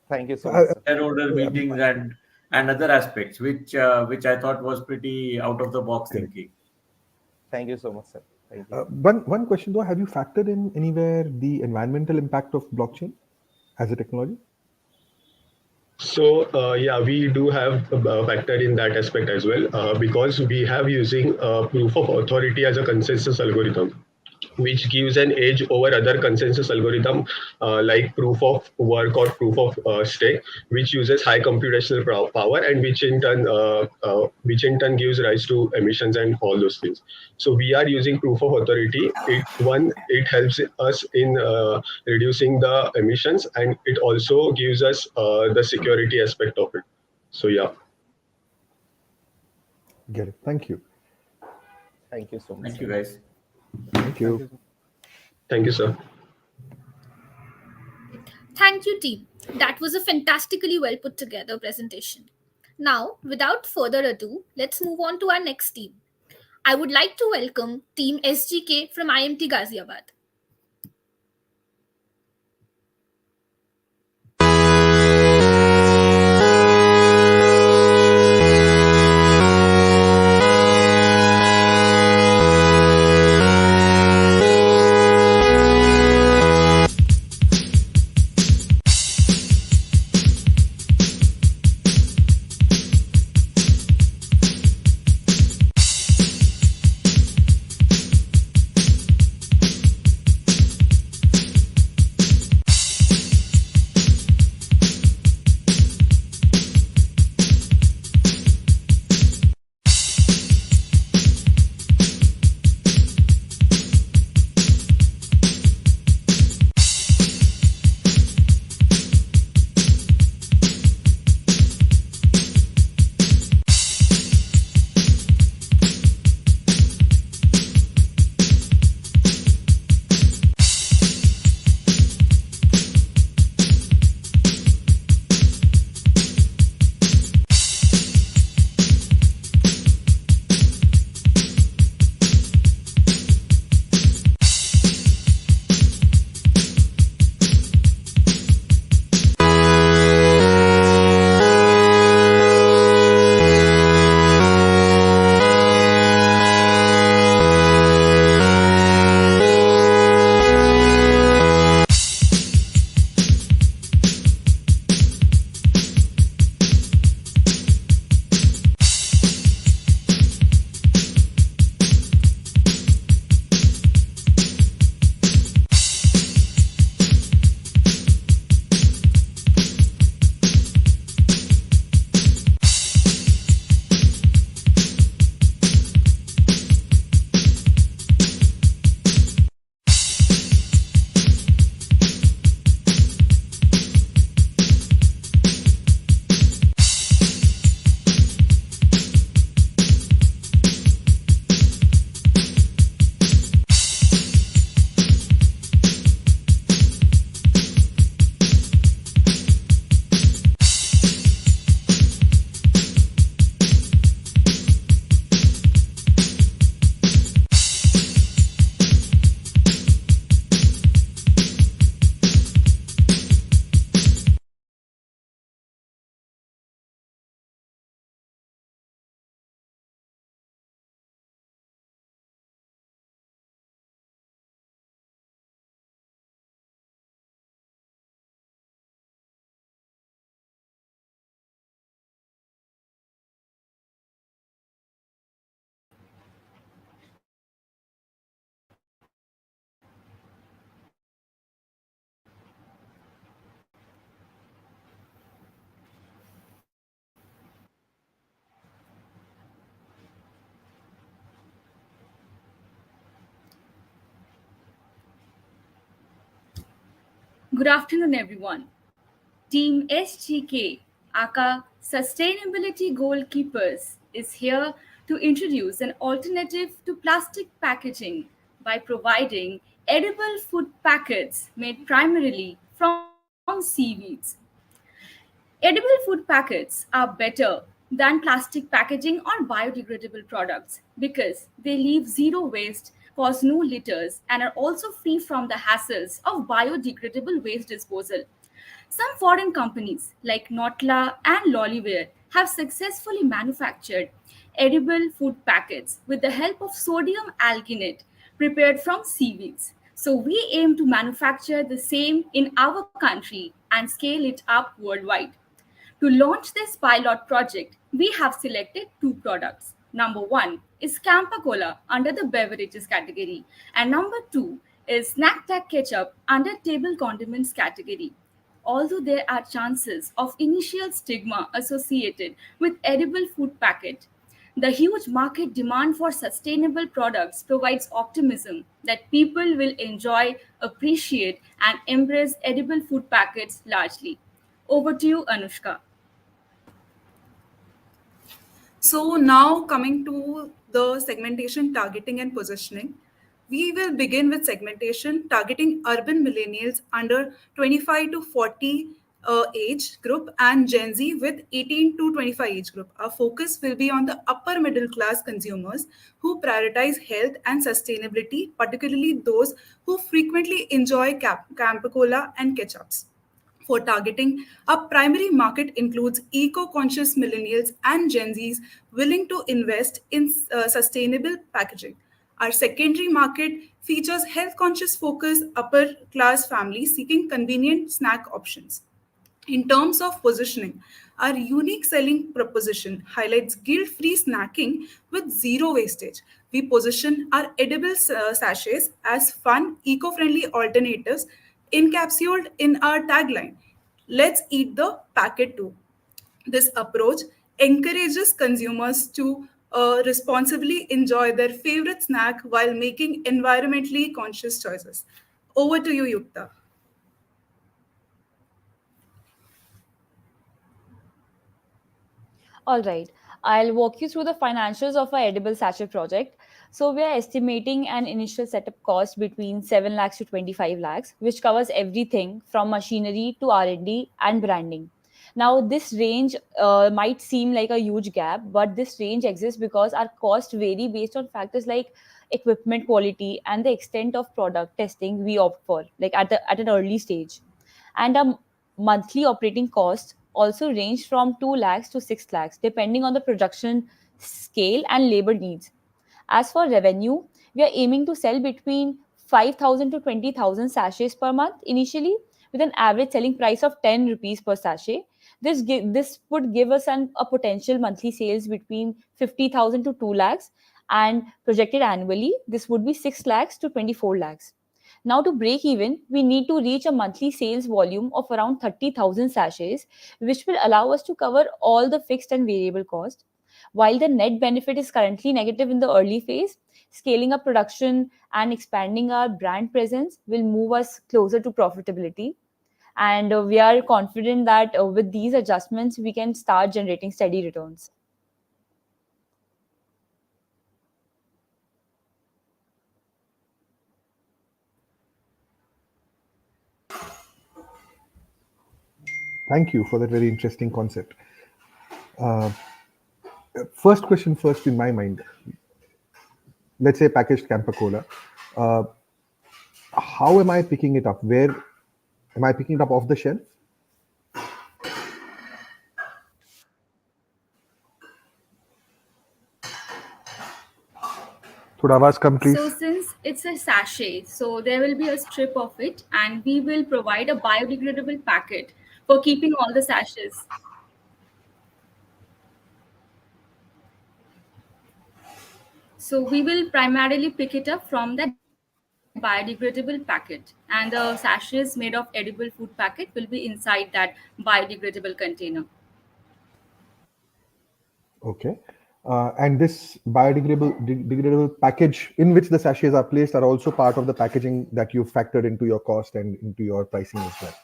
Thank you so much, sir. shareholder meetings and other aspects, which I thought was pretty out of the box Correct. thinking. Thank you so much, sir. Thank you. One question though: have you factored in anywhere the environmental impact of blockchain as a technology? So yeah, we do have a factor in that aspect as well because we have using proof of authority as a consensus algorithm, which gives an edge over other consensus algorithm like proof of work or proof of stake, which uses high computational power and which in turn gives rise to emissions and all those things. So we are using proof of authority. It helps us in reducing the emissions, and it also gives us the security aspect of it. So yeah. Get it. Thank you. Thank you so much, Thank sir. you, guys. Thank Thank you. you. Thank you, sir. Thank you, team. That was a fantastically well put together presentation. Now, without further ado, let's move on to our next team. I would like to welcome Team SGK from IMT Ghaziabad. Good afternoon, everyone. Team SGK, aka Sustainability Goalkeepers, is here to introduce an alternative to plastic packaging by providing edible food packets made primarily from seaweeds. Edible food packets are better than plastic packaging or biodegradable products because they leave zero waste, cause no litters, and are also free from the hassles of biodegradable waste disposal. Some foreign companies like Notla and Lolliware have successfully manufactured edible food packets with the help of sodium alginate prepared from seaweeds. So we aim to manufacture the same in our country and scale it up worldwide. To launch this pilot project, we have selected two products. Number one is Campa Cola under the beverages category, and number two is Snack Tag Ketchup under table condiments category. Although there are chances of initial stigma associated with edible food packet, the huge market demand for sustainable products provides optimism that people will enjoy, appreciate, and embrace edible food packets largely. Over to you, Anushka. So now coming to the segmentation, targeting and positioning. We will begin with segmentation targeting urban millennials under 25 to 40 age group and Gen Z with 18 to 25 age group. Our focus will be on the upper middle class consumers who prioritize health and sustainability, particularly those who frequently enjoy Campa Cola and ketchups. For targeting, our primary market includes eco conscious millennials and Gen Zs willing to invest in sustainable packaging. Our secondary market features health conscious focus upper class families seeking convenient snack options. In terms of positioning, our unique selling proposition highlights guilt free snacking with zero wastage. We position our edible sachets as fun, eco friendly alternatives encapsulated in our tagline. Let's eat the packet too. This approach encourages consumers to responsibly enjoy their favorite snack while making environmentally conscious choices. Over to you, Yukta. All right, I'll walk you through the financials of our edible sachet project. So we are estimating an initial setup cost between 7 lakhs to 25 lakhs, which covers everything from machinery to R&D and branding. Now, this range might seem like a huge gap, but this range exists because our costs vary based on factors like equipment quality and the extent of product testing we opt for, like at an early stage. And our monthly operating costs also range from 2 lakhs to 6 lakhs depending on the production scale and labor needs. As for revenue, we are aiming to sell between 5,000 to 20,000 sachets per month initially, with an average selling price of 10 rupees per sachet. This would give us a potential monthly sales between 50,000 to 2 lakhs, and projected annually this would be 6 lakhs to 24 lakhs. Now, to break even, we need to reach a monthly sales volume of around 30,000 sachets, which will allow us to cover all the fixed and variable costs. While the net benefit is currently negative in the early phase, scaling up production and expanding our brand presence will move us closer to profitability. And we are confident that with these adjustments, we can start generating steady returns. Thank you for that very interesting concept. Uh, First question first in my mind. Let's say packaged Campa Cola. Uh, how am I picking it up? Where am I picking it up off the shelf? थोड़ा आवाज कम So, please. since it's a sachet, so there will be a strip of it, and we will provide a biodegradable packet for keeping all the sachets. So, we will primarily pick it up from that biodegradable packet, and the sachets made of edible food packet will be inside that biodegradable container. Okay. And this biodegradable package in which the sachets are placed are also part of the packaging that you factored into your cost and into your pricing as well.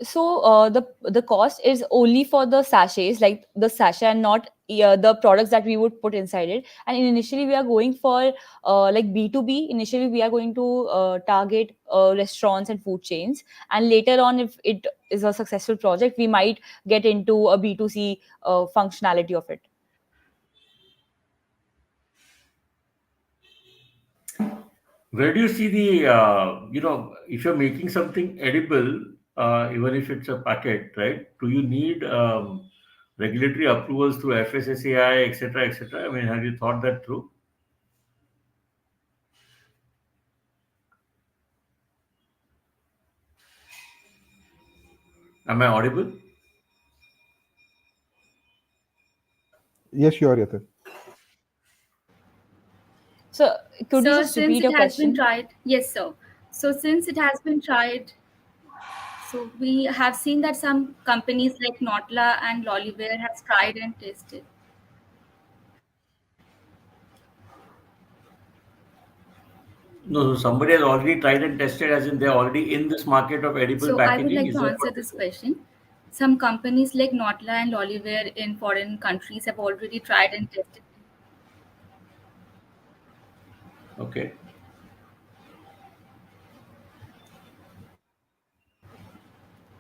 So the cost is only for the sachets, like the sachet, and not the products that we would put inside it. And initially we are going for like B2B. Initially we are going to target restaurants and food chains, and later on, if it is a successful project, we might get into a B2C functionality of it. Where do you see the, if you're making something edible, even if it's a packet, right? Do you need regulatory approvals through FSSAI, etc., etc.? I mean, have you thought that through? Am I audible? Yes, you are, Yathar. So could you Sir, just since repeat it your has been question? tried, yes, sir. So since it has been tried, so we have seen that some companies like Notla and Lolliware has tried and tested. No, so somebody has already tried and tested, as in they're already in this market of edible So I would packaging. like Is to that answer what this you're saying? question. Some companies like Notla and Lolliware in foreign countries have already tried and tested Okay.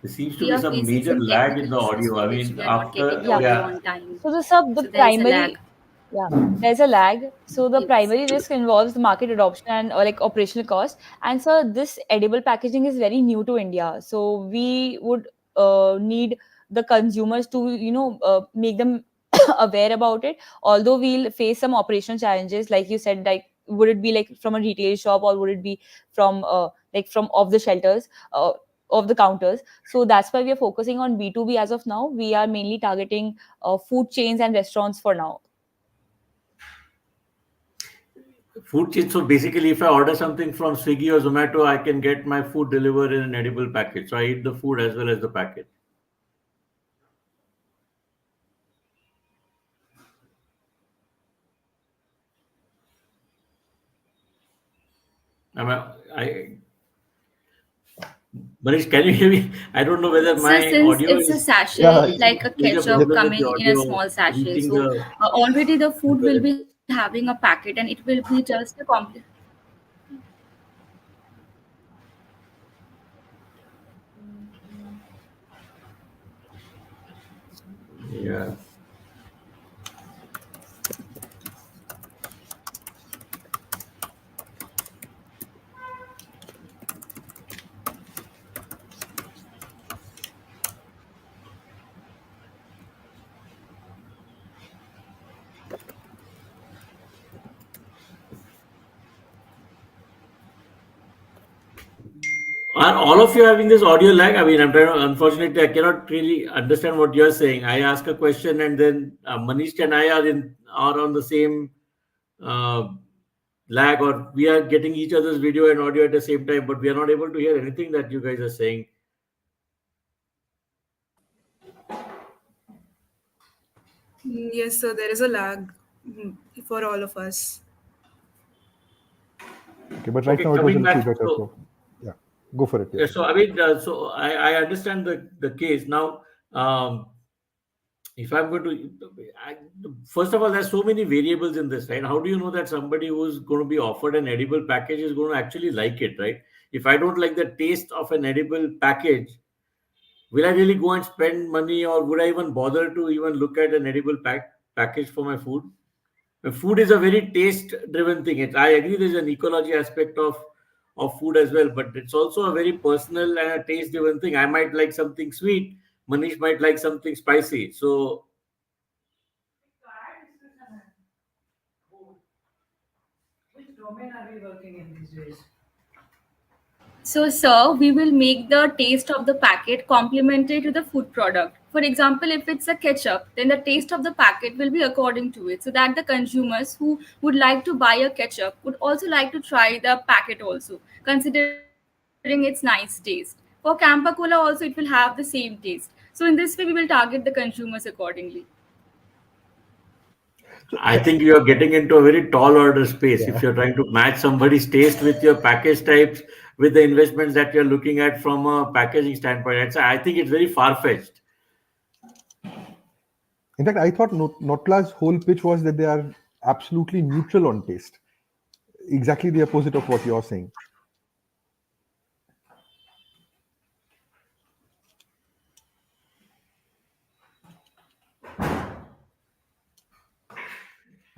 There seems to we be are some facing major some lag in technical the issues audio. for I which mean, we are not getting after, the Yeah. audio yeah, on time. So the sub the So there is a lag. primary yeah, there's a lag. So the Yes. primary risk involves the market adoption and or like operational cost. And so this edible packaging is very new to India. So we would need the consumers to make them aware about it. Although we'll face some operational challenges, like you said, like would it be like from a retail shop or would it be from like from off the shelters, of the counters. So that's why we are focusing on B2B as of now. We are mainly targeting food chains and restaurants for now. food chain. So basically, if I order something from Swiggy or Zomato, I can get my food delivered in an edible package. So I eat the food as well as the packet. I Manish, can you hear me? I don't know whether So my since audio it's a is. Yeah, sachet, There like a is a ketchup problem with the coming in a audio small sachet, reaching so the. already the food will be having a packet and it will be just a complete. Yeah. Are all of you having this audio lag? I mean, I'm trying to, unfortunately, I cannot really understand what you're saying. I ask a question and then Manish and I are on the same uh, lag, or we are getting each other's video and audio at the same time, but we are not able to hear anything that you guys are saying. Yes, sir, there is a lag for all of us. okay, but right Okay, now it was a coming little back. better. So, yeah, go for it, Yeah, Yathar. so I mean, I understand the case now. Um, if I'm going to, I, first of all, there's so many variables in this, right? How do you know that somebody who's going to be offered an edible package is going to actually like it, right? If I don't like the taste of an edible package, will I really go and spend money, or would I even bother to even look at an edible package for my food? Food is a very taste driven thing. I agree there's an ecology aspect of food as well, but it's also a very personal and a taste driven thing. I might like something sweet, Manish might like something spicy. So So, sir, we will make the taste of the packet complementary to the food product. For example, if it's a ketchup, then the taste of the packet will be according to it, so that the consumers who would like to buy a ketchup would also like to try the packet also, considering its nice taste. For Campa Cola also, it will have the same taste. So in this way, we will target the consumers accordingly. I think you are getting into a very tall order space if Yeah. you're trying to match somebody's taste with your package types, with the investments that you're looking at from a packaging standpoint. I think it's very far fetched. In fact, I thought Notla's whole pitch was that they are absolutely neutral on taste. Exactly the opposite of what you're saying.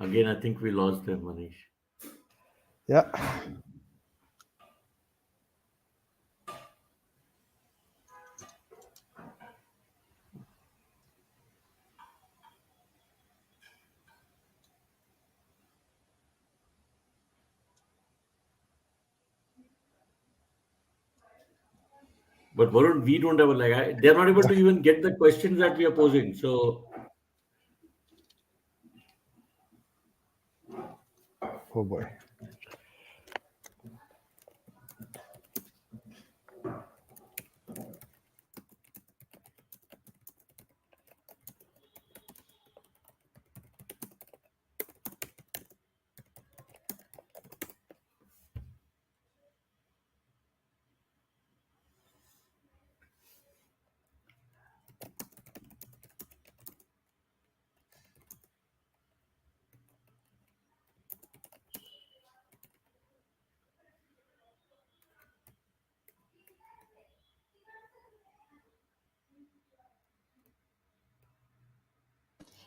Again, I think we lost them, Manish. Yeah. But Varun, we don't have they're not able to even get the questions that we are posing. So Oh boy.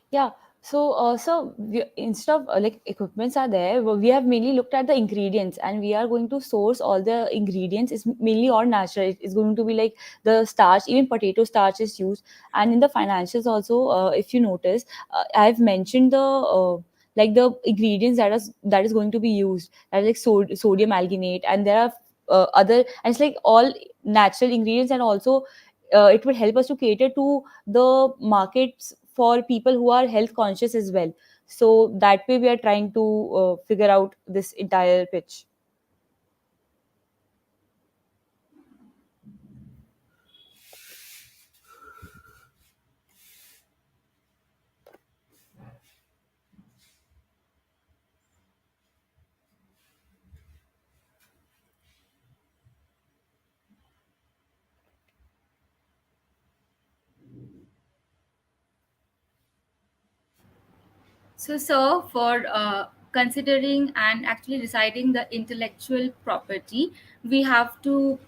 Yeah. So instead of like equipments are there, we have mainly looked at the ingredients, and we are going to source all the ingredients. It's mainly all natural. It's going to be like the starch, even potato starch is used. And in the financials also, if you notice, I've mentioned the like the ingredients that is going to be used. That is like sodium alginate, and there are other, and it's like all natural ingredients, and also it will help us to cater to the markets for people who are health conscious as well. So that way we are trying to figure out this entire pitch. So, sir, for considering and actually deciding the intellectual property, we have to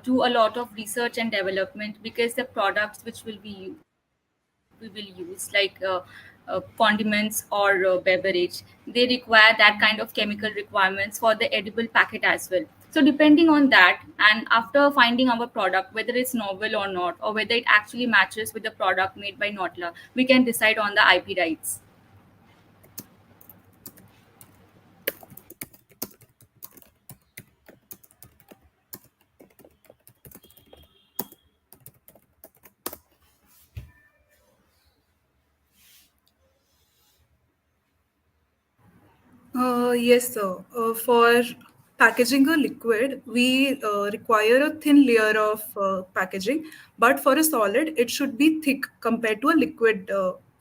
do a lot of research and development, because the products which we will use, like condiments or beverage, they require that kind of chemical requirements for the edible packet as well. So depending on that, and after finding our product whether it's novel or not, or whether it actually matches with the product made by Notla, we can decide on the IP rights. Yes, sir. For packaging a liquid, we require a thin layer of packaging, but for a solid, it should be thick compared to a liquid.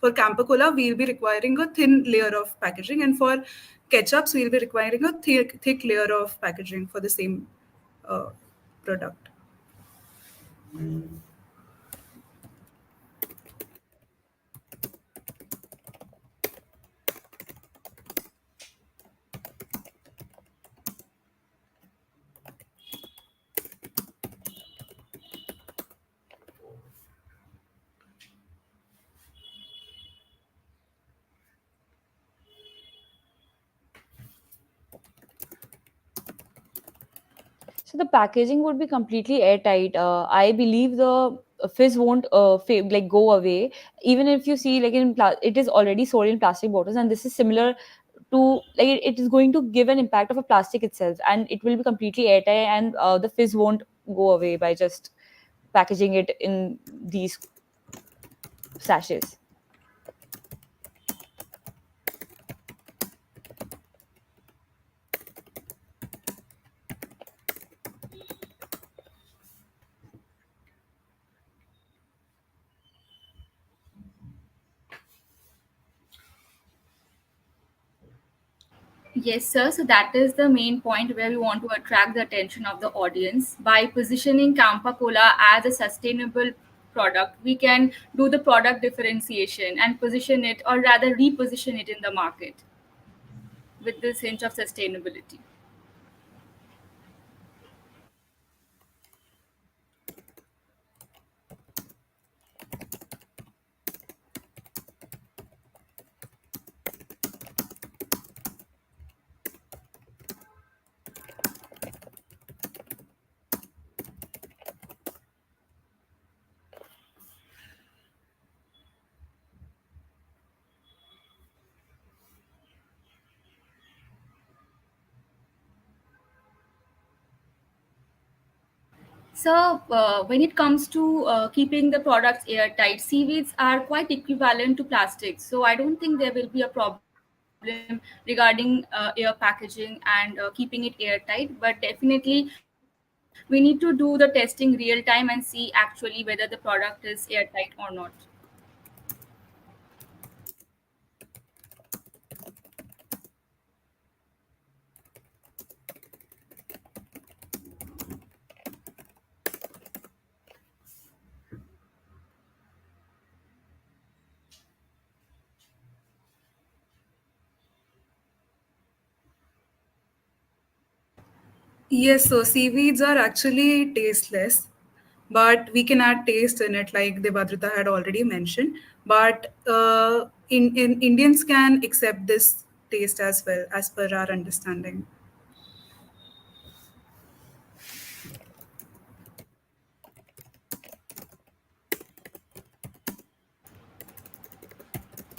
For Campa Cola, we'll be requiring a thin layer of packaging, and for ketchups, we'll be requiring a thick layer of packaging for the same uh, product. So the packaging would be completely airtight. I believe the fizz won't like go away, even if you see like it is already sold in plastic bottles, and this is similar to like it is going to give an impact of a plastic itself, and it will be completely airtight, and the fizz won't go away by just packaging it in these sachets. Yes, sir. So that is the main point where we want to attract the attention of the audience. By positioning Campa Cola as a sustainable product, we can do the product differentiation and position it, or rather reposition it in the market with this hint of sustainability. So, when it comes to keeping the products airtight, seaweeds are quite equivalent to plastics. So, I don't think there will be a problem regarding air packaging and keeping it airtight. But definitely, we need to do the testing real time and see actually whether the product is airtight or not. Yes, so seaweeds are actually tasteless, but we can add taste in it, like Devadrita had already mentioned. But in Indians can accept this taste as well, as per our understanding.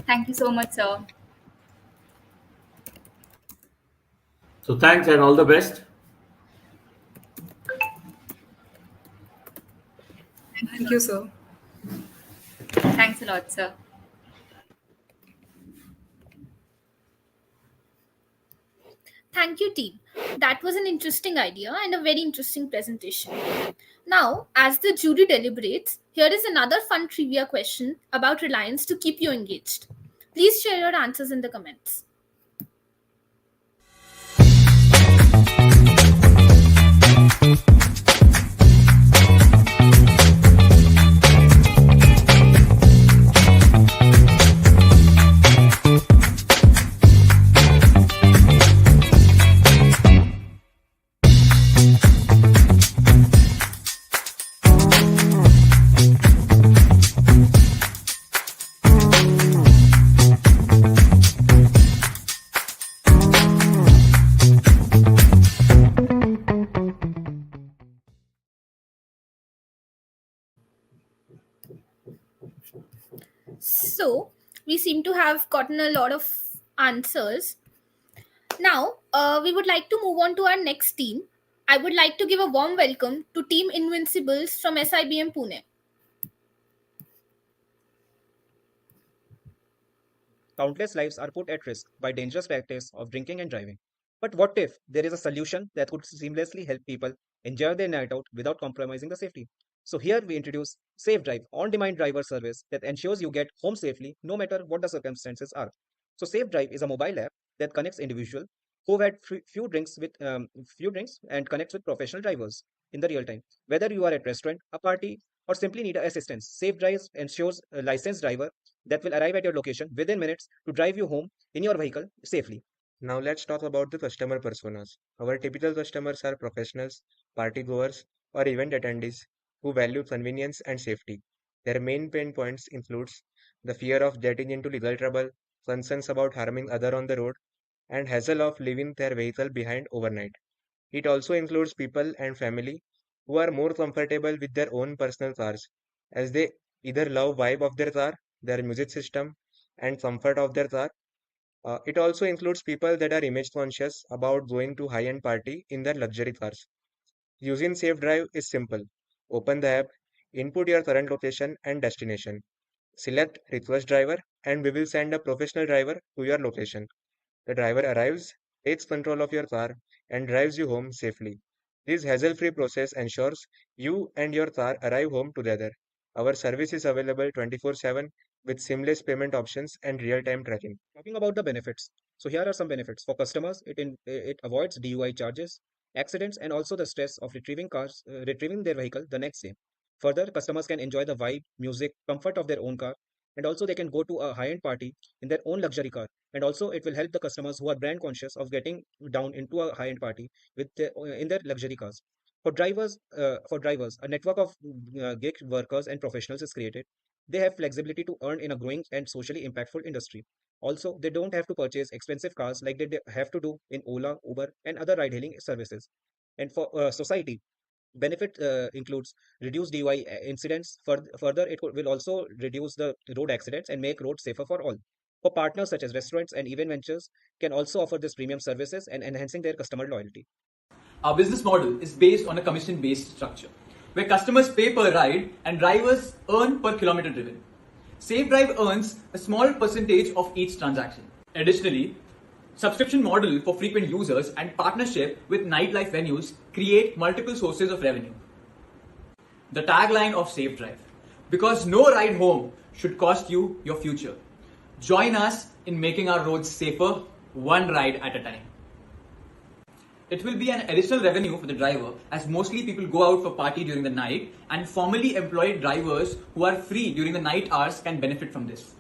Thank you so much, sir. So thanks and all the best. Thank you, sir. Thanks a lot, sir. Thank you, team. That was an interesting idea and a very interesting presentation. Now, as the jury deliberates, here is another fun trivia question about Reliance to keep you engaged. Please share your answers in the comments. So, we seem to have gotten a lot of answers. Now, we would like to move on to our next team. I would like to give a warm welcome to Team Invincibles from SIBM Pune. Countless lives are put at risk by dangerous practice of drinking and driving. But what if there is a solution that could seamlessly help people enjoy their night out without compromising the safety? So here we introduce Safe Drive, on-demand driver service that ensures you get home safely no matter what the circumstances are. So Safe Drive is a mobile app that connects individual who've had few drinks and connects with professional drivers in the real time. Whether you are at restaurant, a party, or simply need assistance, Safe Drive ensures a licensed driver that will arrive at your location within minutes to drive you home in your vehicle safely. Now let's talk about the customer personas. Our typical customers are professionals, party goers, or event attendees who value convenience and safety. Their main pain points includes the fear of getting into legal trouble, concerns about harming other on the road, and hassle of leaving their vehicle behind overnight. It also includes people and family who are more comfortable with their own personal cars, as they either love vibe of their car, their music system, and comfort of their car. It also includes people that are image conscious about going to high-end party in their luxury cars. Using Safe Drive is simple. Open the app, input your current location and destination. Select request driver and we will send a professional driver to your location. The driver arrives, takes control of your car, and drives you home safely. This hassle-free process ensures you and your car arrive home together. Our service is available 24/7 with seamless payment options and real-time tracking. Talking about the benefits. So here are some benefits. For customers, it avoids DUI charges, accidents, and also the stress of retrieving their vehicle the next day. Further, customers can enjoy the vibe, music, comfort of their own car, and also they can go to a high-end party in their own luxury car. And also, it will help the customers who are brand conscious of getting down into a high-end party in their luxury cars. For drivers, a network of gig workers and professionals is created. They have flexibility to earn in a growing and socially impactful industry. Also, they don't have to purchase expensive cars like they have to do in Ola, Uber, and other ride-hailing services. And for society, benefit includes reduced DUI incidents. Further, will also reduce the road accidents and make roads safer for all. For partners such as restaurants and event ventures, can also offer this premium services and enhancing their customer loyalty. Our business model is based on a commission based structure. where customers pay per ride and drivers earn per kilometer driven. Safe Drive earns a small percentage of each transaction. Additionally, subscription model for frequent users and partnership with nightlife venues create multiple sources of revenue. The tagline of Safe Drive: because no ride home should cost you your future. Join us in making our roads safer, one ride at a time. It will be an additional revenue for the driver, as mostly people go out for party during the night, and formally employed drivers who are free during the night hours can benefit from this.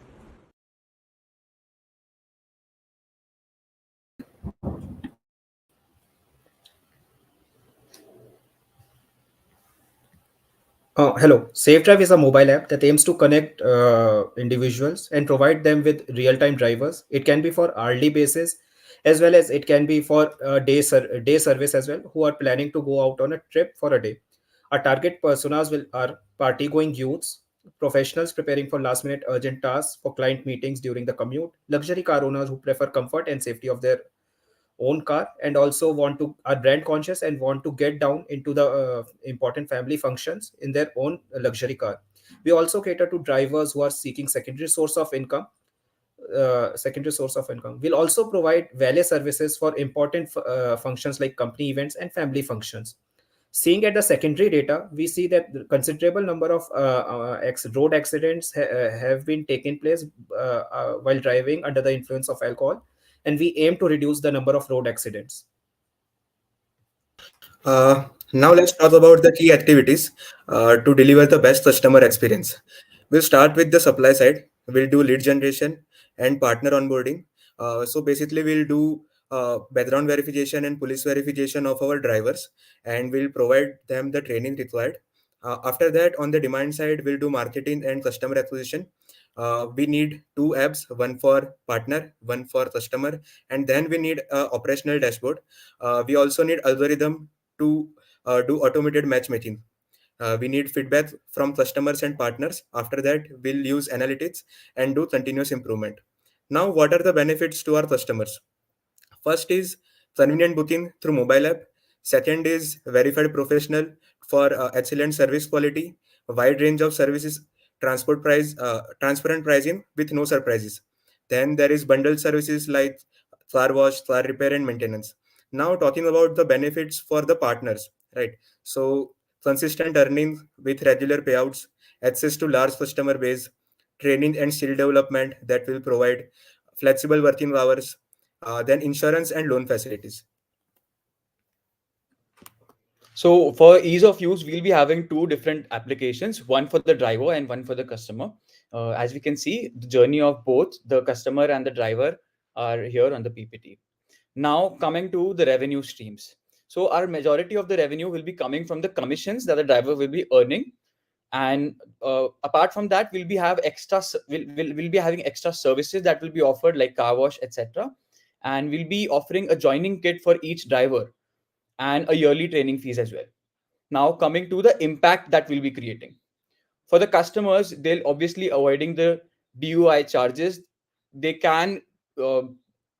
Hello. SafeDrive is a mobile app that aims to connect individuals and provide them with real-time drivers. It can be for hourly basis, as well as it can be for day service as well, who are planning to go out on a trip for a day. Our target personas will are party-going youths, professionals preparing for last-minute urgent tasks for client meetings during the commute, luxury car owners who prefer comfort and safety of their own car, and also want to are brand conscious and want to get down into the important family functions in their own luxury car. We also cater to drivers who are seeking secondary source of income. We'll also provide valet services for important functions like company events and family functions. Seeing at the secondary data, we see that the considerable number of road accidents have been taken place while driving under the influence of alcohol, and we aim to reduce the number of road accidents. Now let's talk about the key activities to deliver the best customer experience. We'll start with the supply side. We'll do lead generation and partner onboarding. So basically, we'll do background verification and police verification of our drivers, and we'll provide them the training required. After that, on the demand side, we'll do marketing and customer acquisition. We need two apps, one for partner, one for customer, and then we need a operational dashboard. We also need algorithm to do automated matchmaking. We need feedback from customers and partners. After that, we'll use analytics and do continuous improvement. Now, what are the benefits to our customers? First is convenient booking through mobile app. Second is verified professional for excellent service quality, a wide range of services, transparent pricing with no surprises. Then there is bundled services like car wash, car repair, and maintenance. Now talking about the benefits for the partners, right? So consistent earnings with regular payouts, access to large customer base, training and skill development that will provide flexible working hours, then insurance and loan facilities. So for ease of use, we'll be having two different applications, one for the driver and one for the customer. As we can see, the journey of both the customer and the driver are here on the PPT. Now coming to the revenue streams. So our majority of the revenue will be coming from the commissions that the driver will be earning. And apart from that, we'll be having extra services that will be offered like car wash, etc. And we'll be offering a joining kit for each driver and a yearly training fees as well. Now coming to the impact that we'll be creating. For the customers, they'll obviously avoiding the DUI charges. They can uh,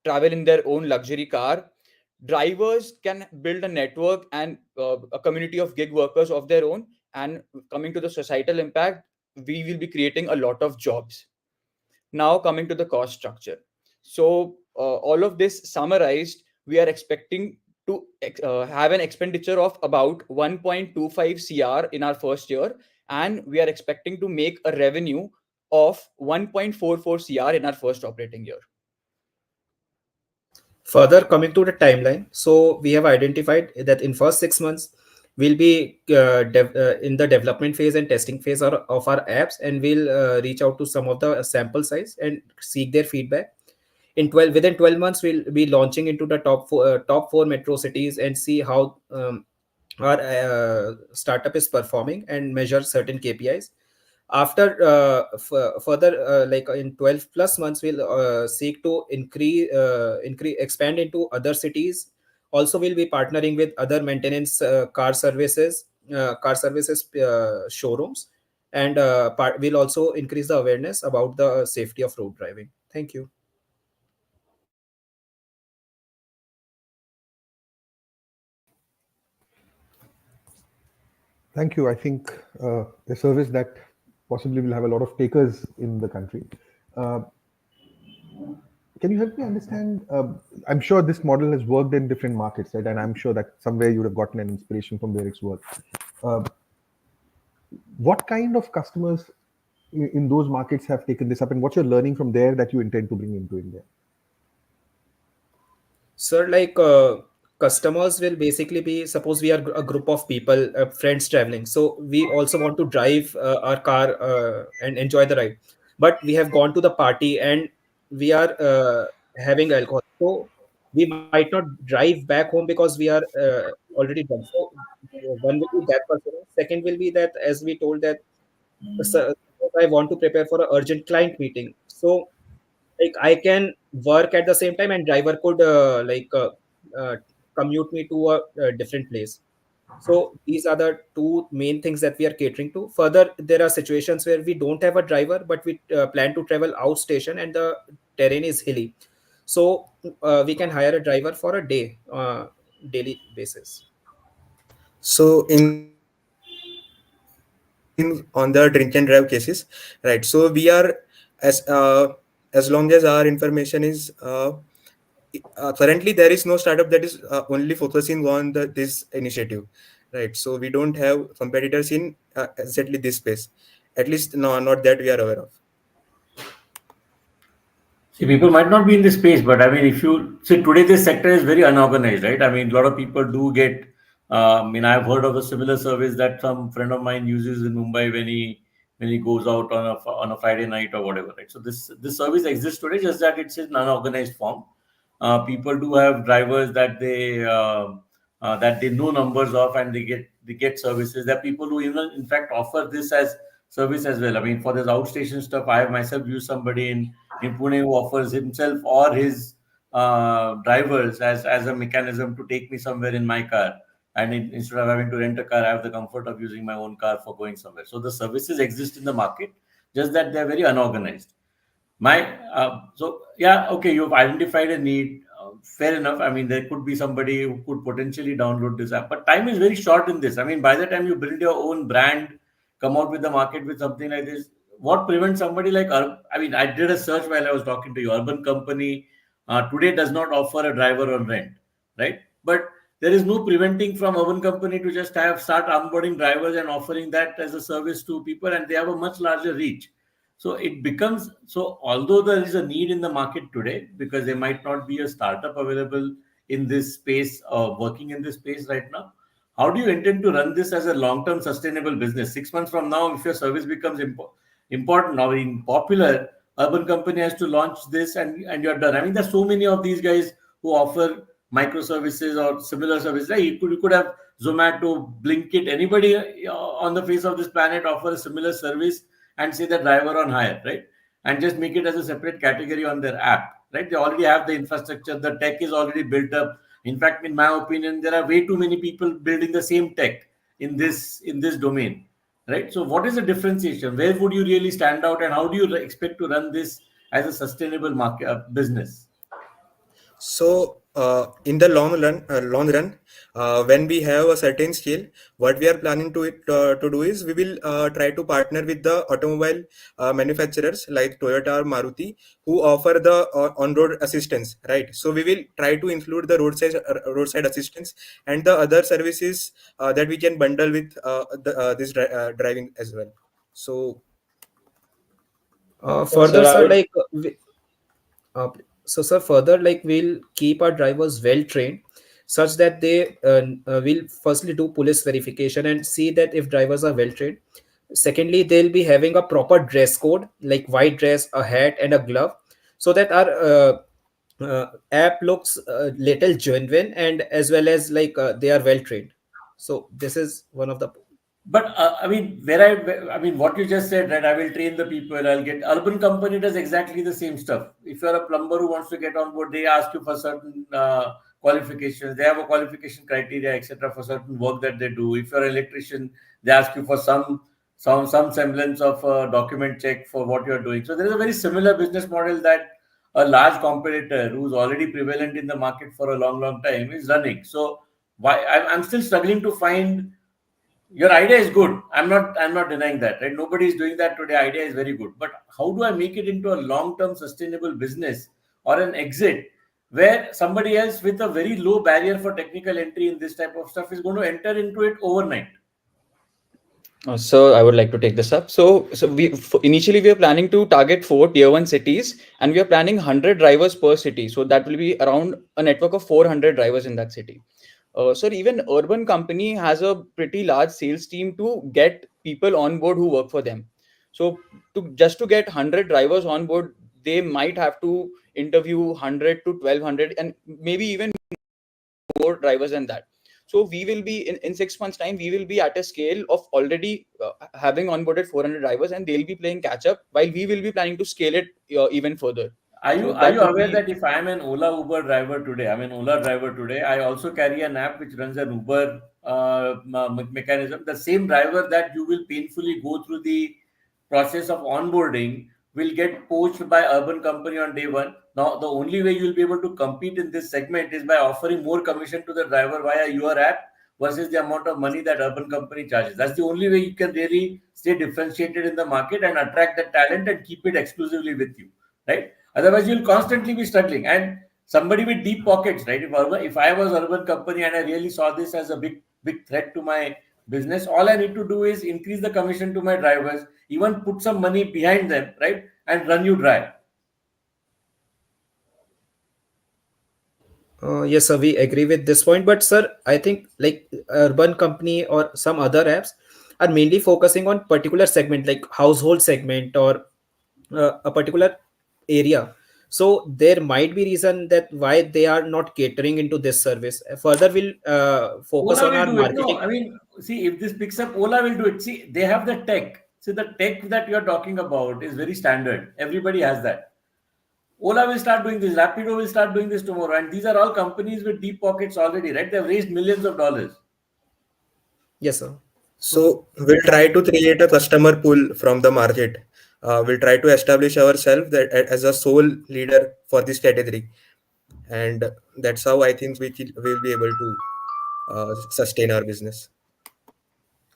travel in their own luxury car. Drivers can build a network and a community of gig workers of their own. And coming to the societal impact, we will be creating a lot of jobs. Now coming to the cost structure. So all of this summarized, we are expecting to have an expenditure of about 1.25 CR in our first year, and we are expecting to make a revenue of 1.44 CR in our first operating year. Further, coming to the timeline, so we have identified that in first 6 months, we'll be in the development phase and testing phase of our apps, and we'll reach out to some of the sample size and seek their feedback. Within 12 months, we'll be launching into the top four metro cities and see how our startup is performing and measure certain KPIs. After further like in 12 plus months, we'll seek to increase expand into other cities. Also, we'll be partnering with other maintenance car services showrooms, and we'll also increase the awareness about the safety of road driving. Thank you. Thank you. I think a service that possibly will have a lot of takers in the country. Uh, can you help me understand? I'm sure this model has worked in different markets, right? And I'm sure that somewhere you would have gotten an inspiration from where it's worked. Uh, what kind of customers in those markets have taken this up, and what's your learning from there that you intend to bring into India? Sir, like customers will basically be, suppose we are a group of people, friends traveling. So we also want to drive our car and enjoy the ride. But we have gone to the party and we are having alcohol. So we might not drive back home because we are already drunk. So one will be that person. Second will be that, as we told that, suppose I want to prepare for an urgent client meeting. So like I can work at the same time and driver could uh, commute me to a different place. So these are the two main things that we are catering to. Further, there are situations where we don't have a driver, but we plan to travel out station and the terrain is hilly. So we can hire a driver for a day, daily basis. So in on the drink and drive cases, right? So we are as as long as our information is currently there is no startup that is only focusing on this initiative, right? So we don't have competitors in exactly this space, at least no, not that we are aware of. See, people might not be in this space, but I mean, if you see today, this sector is very unorganized, right? I mean, a lot of people do get. I mean, I've heard of a similar service that some friend of mine uses in Mumbai when he goes out on a Friday night or whatever, right? So this service exists today, just that it's in unorganized form. People do have drivers that they know numbers of, and they get services. There are people who even in fact offer this as service as well. I mean, for this outstation stuff, I have myself used somebody in Pune who offers himself or his drivers as a mechanism to take me somewhere in my car. And instead of having to rent a car, I have the comfort of using my own car for going somewhere. So the services exist in the market, just that they're very unorganized. So yeah, okay, you've identified a need. Fair enough. I mean, there could be somebody who could potentially download this app, but time is very short in this. I mean, by the time you build your own brand, come out with the market with something like this, what prevents somebody like I mean, I did a search while I was talking to you. Urban company today does not offer a driver on rent, right? But there is no preventing from urban company to just have start onboarding drivers and offering that as a service to people, and they have a much larger reach. So it becomes so, although there is a need in the market today, because there might not be a startup available in this space or working in this space right now, how do you intend to run this as a long-term sustainable business? 6 months from now, if your service becomes important or in popular, urban company has to launch this, and you're done. I mean, there's so many of these guys who offer microservices or similar services. Like you could have Zomato, Blinkit, anybody on the face of this planet offer a similar service and say the driver on hire, right? And just make it as a separate category on their app, right? They already have the infrastructure, the tech is already built up. In fact, in my opinion, there are way too many people building the same tech in this domain, right? So, what is the differentiation? Where would you really stand out, and how do you expect to run this as a sustainable market business? So, in the long run, when we have a certain scale, what we are planning to do is we will try to partner with the automobile manufacturers like Toyota or Maruti, who offer the on-road assistance, right? So we will try to include the roadside assistance and the other services that we can bundle with driving as well. So, Further, sir, I sir, would. like uh, so sir, further, like we'll keep our drivers well trained such that they will firstly do police verification and see that if drivers are well trained. Secondly, they'll be having a proper dress code like white dress, a hat and a glove, so that our app looks little genuine and as well as like they are well trained. So this is one of the. But I mean, I mean, what you just said, right? I will train the people. I'll get urban company does exactly the same stuff. If you're a plumber who wants to get on board, they ask you for certain qualifications. They have a qualification criteria, etc., for certain work that they do. If you're an electrician, they ask you for some semblance of a document check for what you're doing. So there is a very similar business model that a large competitor who's already prevalent in the market for a long time is running. So I'm still struggling to find Your idea is good. I'm not denying that, right? Nobody is doing that today. Idea is very good. But how do I make it into a long-term sustainable business or an exit where somebody else with a very low barrier for technical entry in this type of stuff is going to enter into it overnight? So I would like to take this up. So initially we are planning to target 4 tier 1 cities, and we are planning 100 drivers per city. So that will be around a network of 400 drivers in that city. So even urban company has a pretty large sales team to get people on board who work for them. So to get 100 drivers on board, they might have to interview 100 to 1200 and maybe even more drivers than that. So we will be in 6 months time, we will be at a scale of already having onboarded 400 drivers, and they'll be playing catch up while we will be planning to scale it even further. Are you So are that you would aware be. that if I am an Ola Uber driver today, I'm an Ola driver today, I also carry an app which runs an Uber mechanism. The same driver that you will painfully go through the process of onboarding will get poached by urban company on day one. Now, the only way you'll be able to compete in this segment is by offering more commission to the driver via your app versus the amount of money that urban company charges. That's the only way you can really stay differentiated in the market and attract the talent and keep it exclusively with you, right? Otherwise, you'll constantly be struggling. And somebody with deep pockets, right? If I was urban company and I really saw this as a big threat to my business, all I need to do is increase the commission to my drivers, even put some money behind them, right, and run you dry. Yes, sir, we agree with this point. But sir, I think like urban company or some other apps are mainly focusing on particular segment, like household segment or a particular area. So there might be reason that why they are not catering into this service. Further, we'll focus Ola on will our do it. No, marketing. I mean, see, if this picks up, Ola will do it. See, they have the tech. See, the tech that you're talking about is very standard. Everybody has that. Ola will start doing this. Rapido will start doing this tomorrow. And these are all companies with deep pockets already, right? They've raised millions of dollars. Yes, sir. So we'll try to create a customer pool from the market. We'll try to establish ourselves as a sole leader for this category, and that's how I think we'll be able to sustain our business.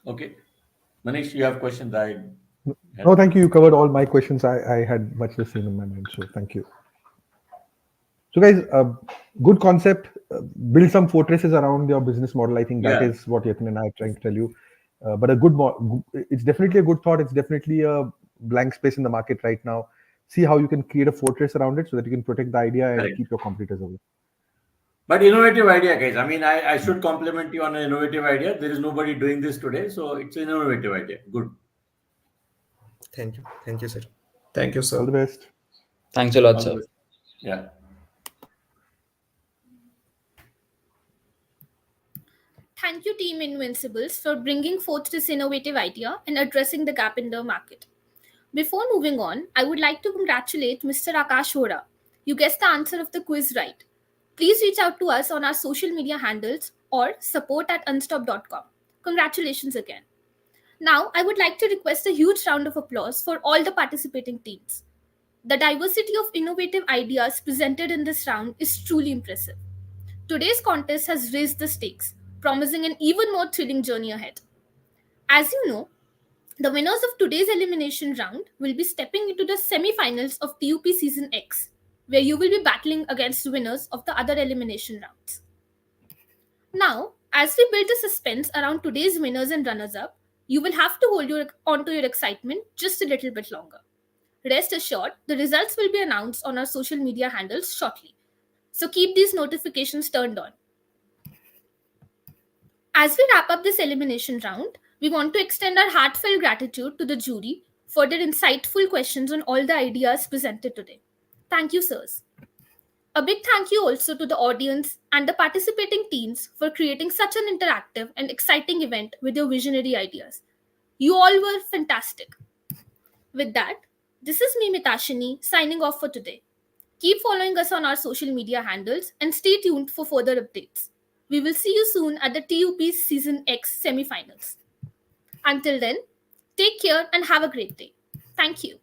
Okay. Manish, you have questions? No, thank you. You covered all my questions. I had much the same in my mind. So thank you. So guys, good concept. Build some fortresses around your business model. I think that Yeah. is what Yatin and I are trying to tell you. But it's definitely a good thought. It's definitely a blank space in the market right now. See how you can create a fortress around it so that you can protect the idea and Correct. keep your competitors away. But innovative idea, guys. I mean, I should compliment you on an innovative idea. There is nobody doing this today. So it's an innovative idea. Good. Thank you, sir. Thank you, All sir. the best. Thanks a lot, All the sir. best. Yeah. Thank you, Team Invincibles, for bringing forth this innovative idea and addressing the gap in the market. Before moving on, I would like to congratulate Mr. Akash Hora. You guessed the answer of the quiz right. Please reach out to us on our social media handles or support@unstop.com. Congratulations again. Now, I would like to request a huge round of applause for all the participating teams. The diversity of innovative ideas presented in this round is truly impressive. Today's contest has raised the stakes, promising an even more thrilling journey ahead. As you know, the winners of today's elimination round will be stepping into the semi-finals of T.U.P Season X, where you will be battling against winners of the other elimination rounds. Now, as we build the suspense around today's winners and runners-up, you will have to hold onto your excitement just a little bit longer. Rest assured, the results will be announced on our social media handles shortly. So keep these notifications turned on. As we wrap up this elimination round, we want to extend our heartfelt gratitude to the jury for their insightful questions on all the ideas presented today. Thank you, sirs. A big thank you also to the audience and the participating teams for creating such an interactive and exciting event with your visionary ideas. You all were fantastic. With that, this is me, Mitashini, signing off for today. Keep following us on our social media handles and stay tuned for further updates. We will see you soon at the T.U.P Season X semifinals. Until then, take care and have a great day. Thank you.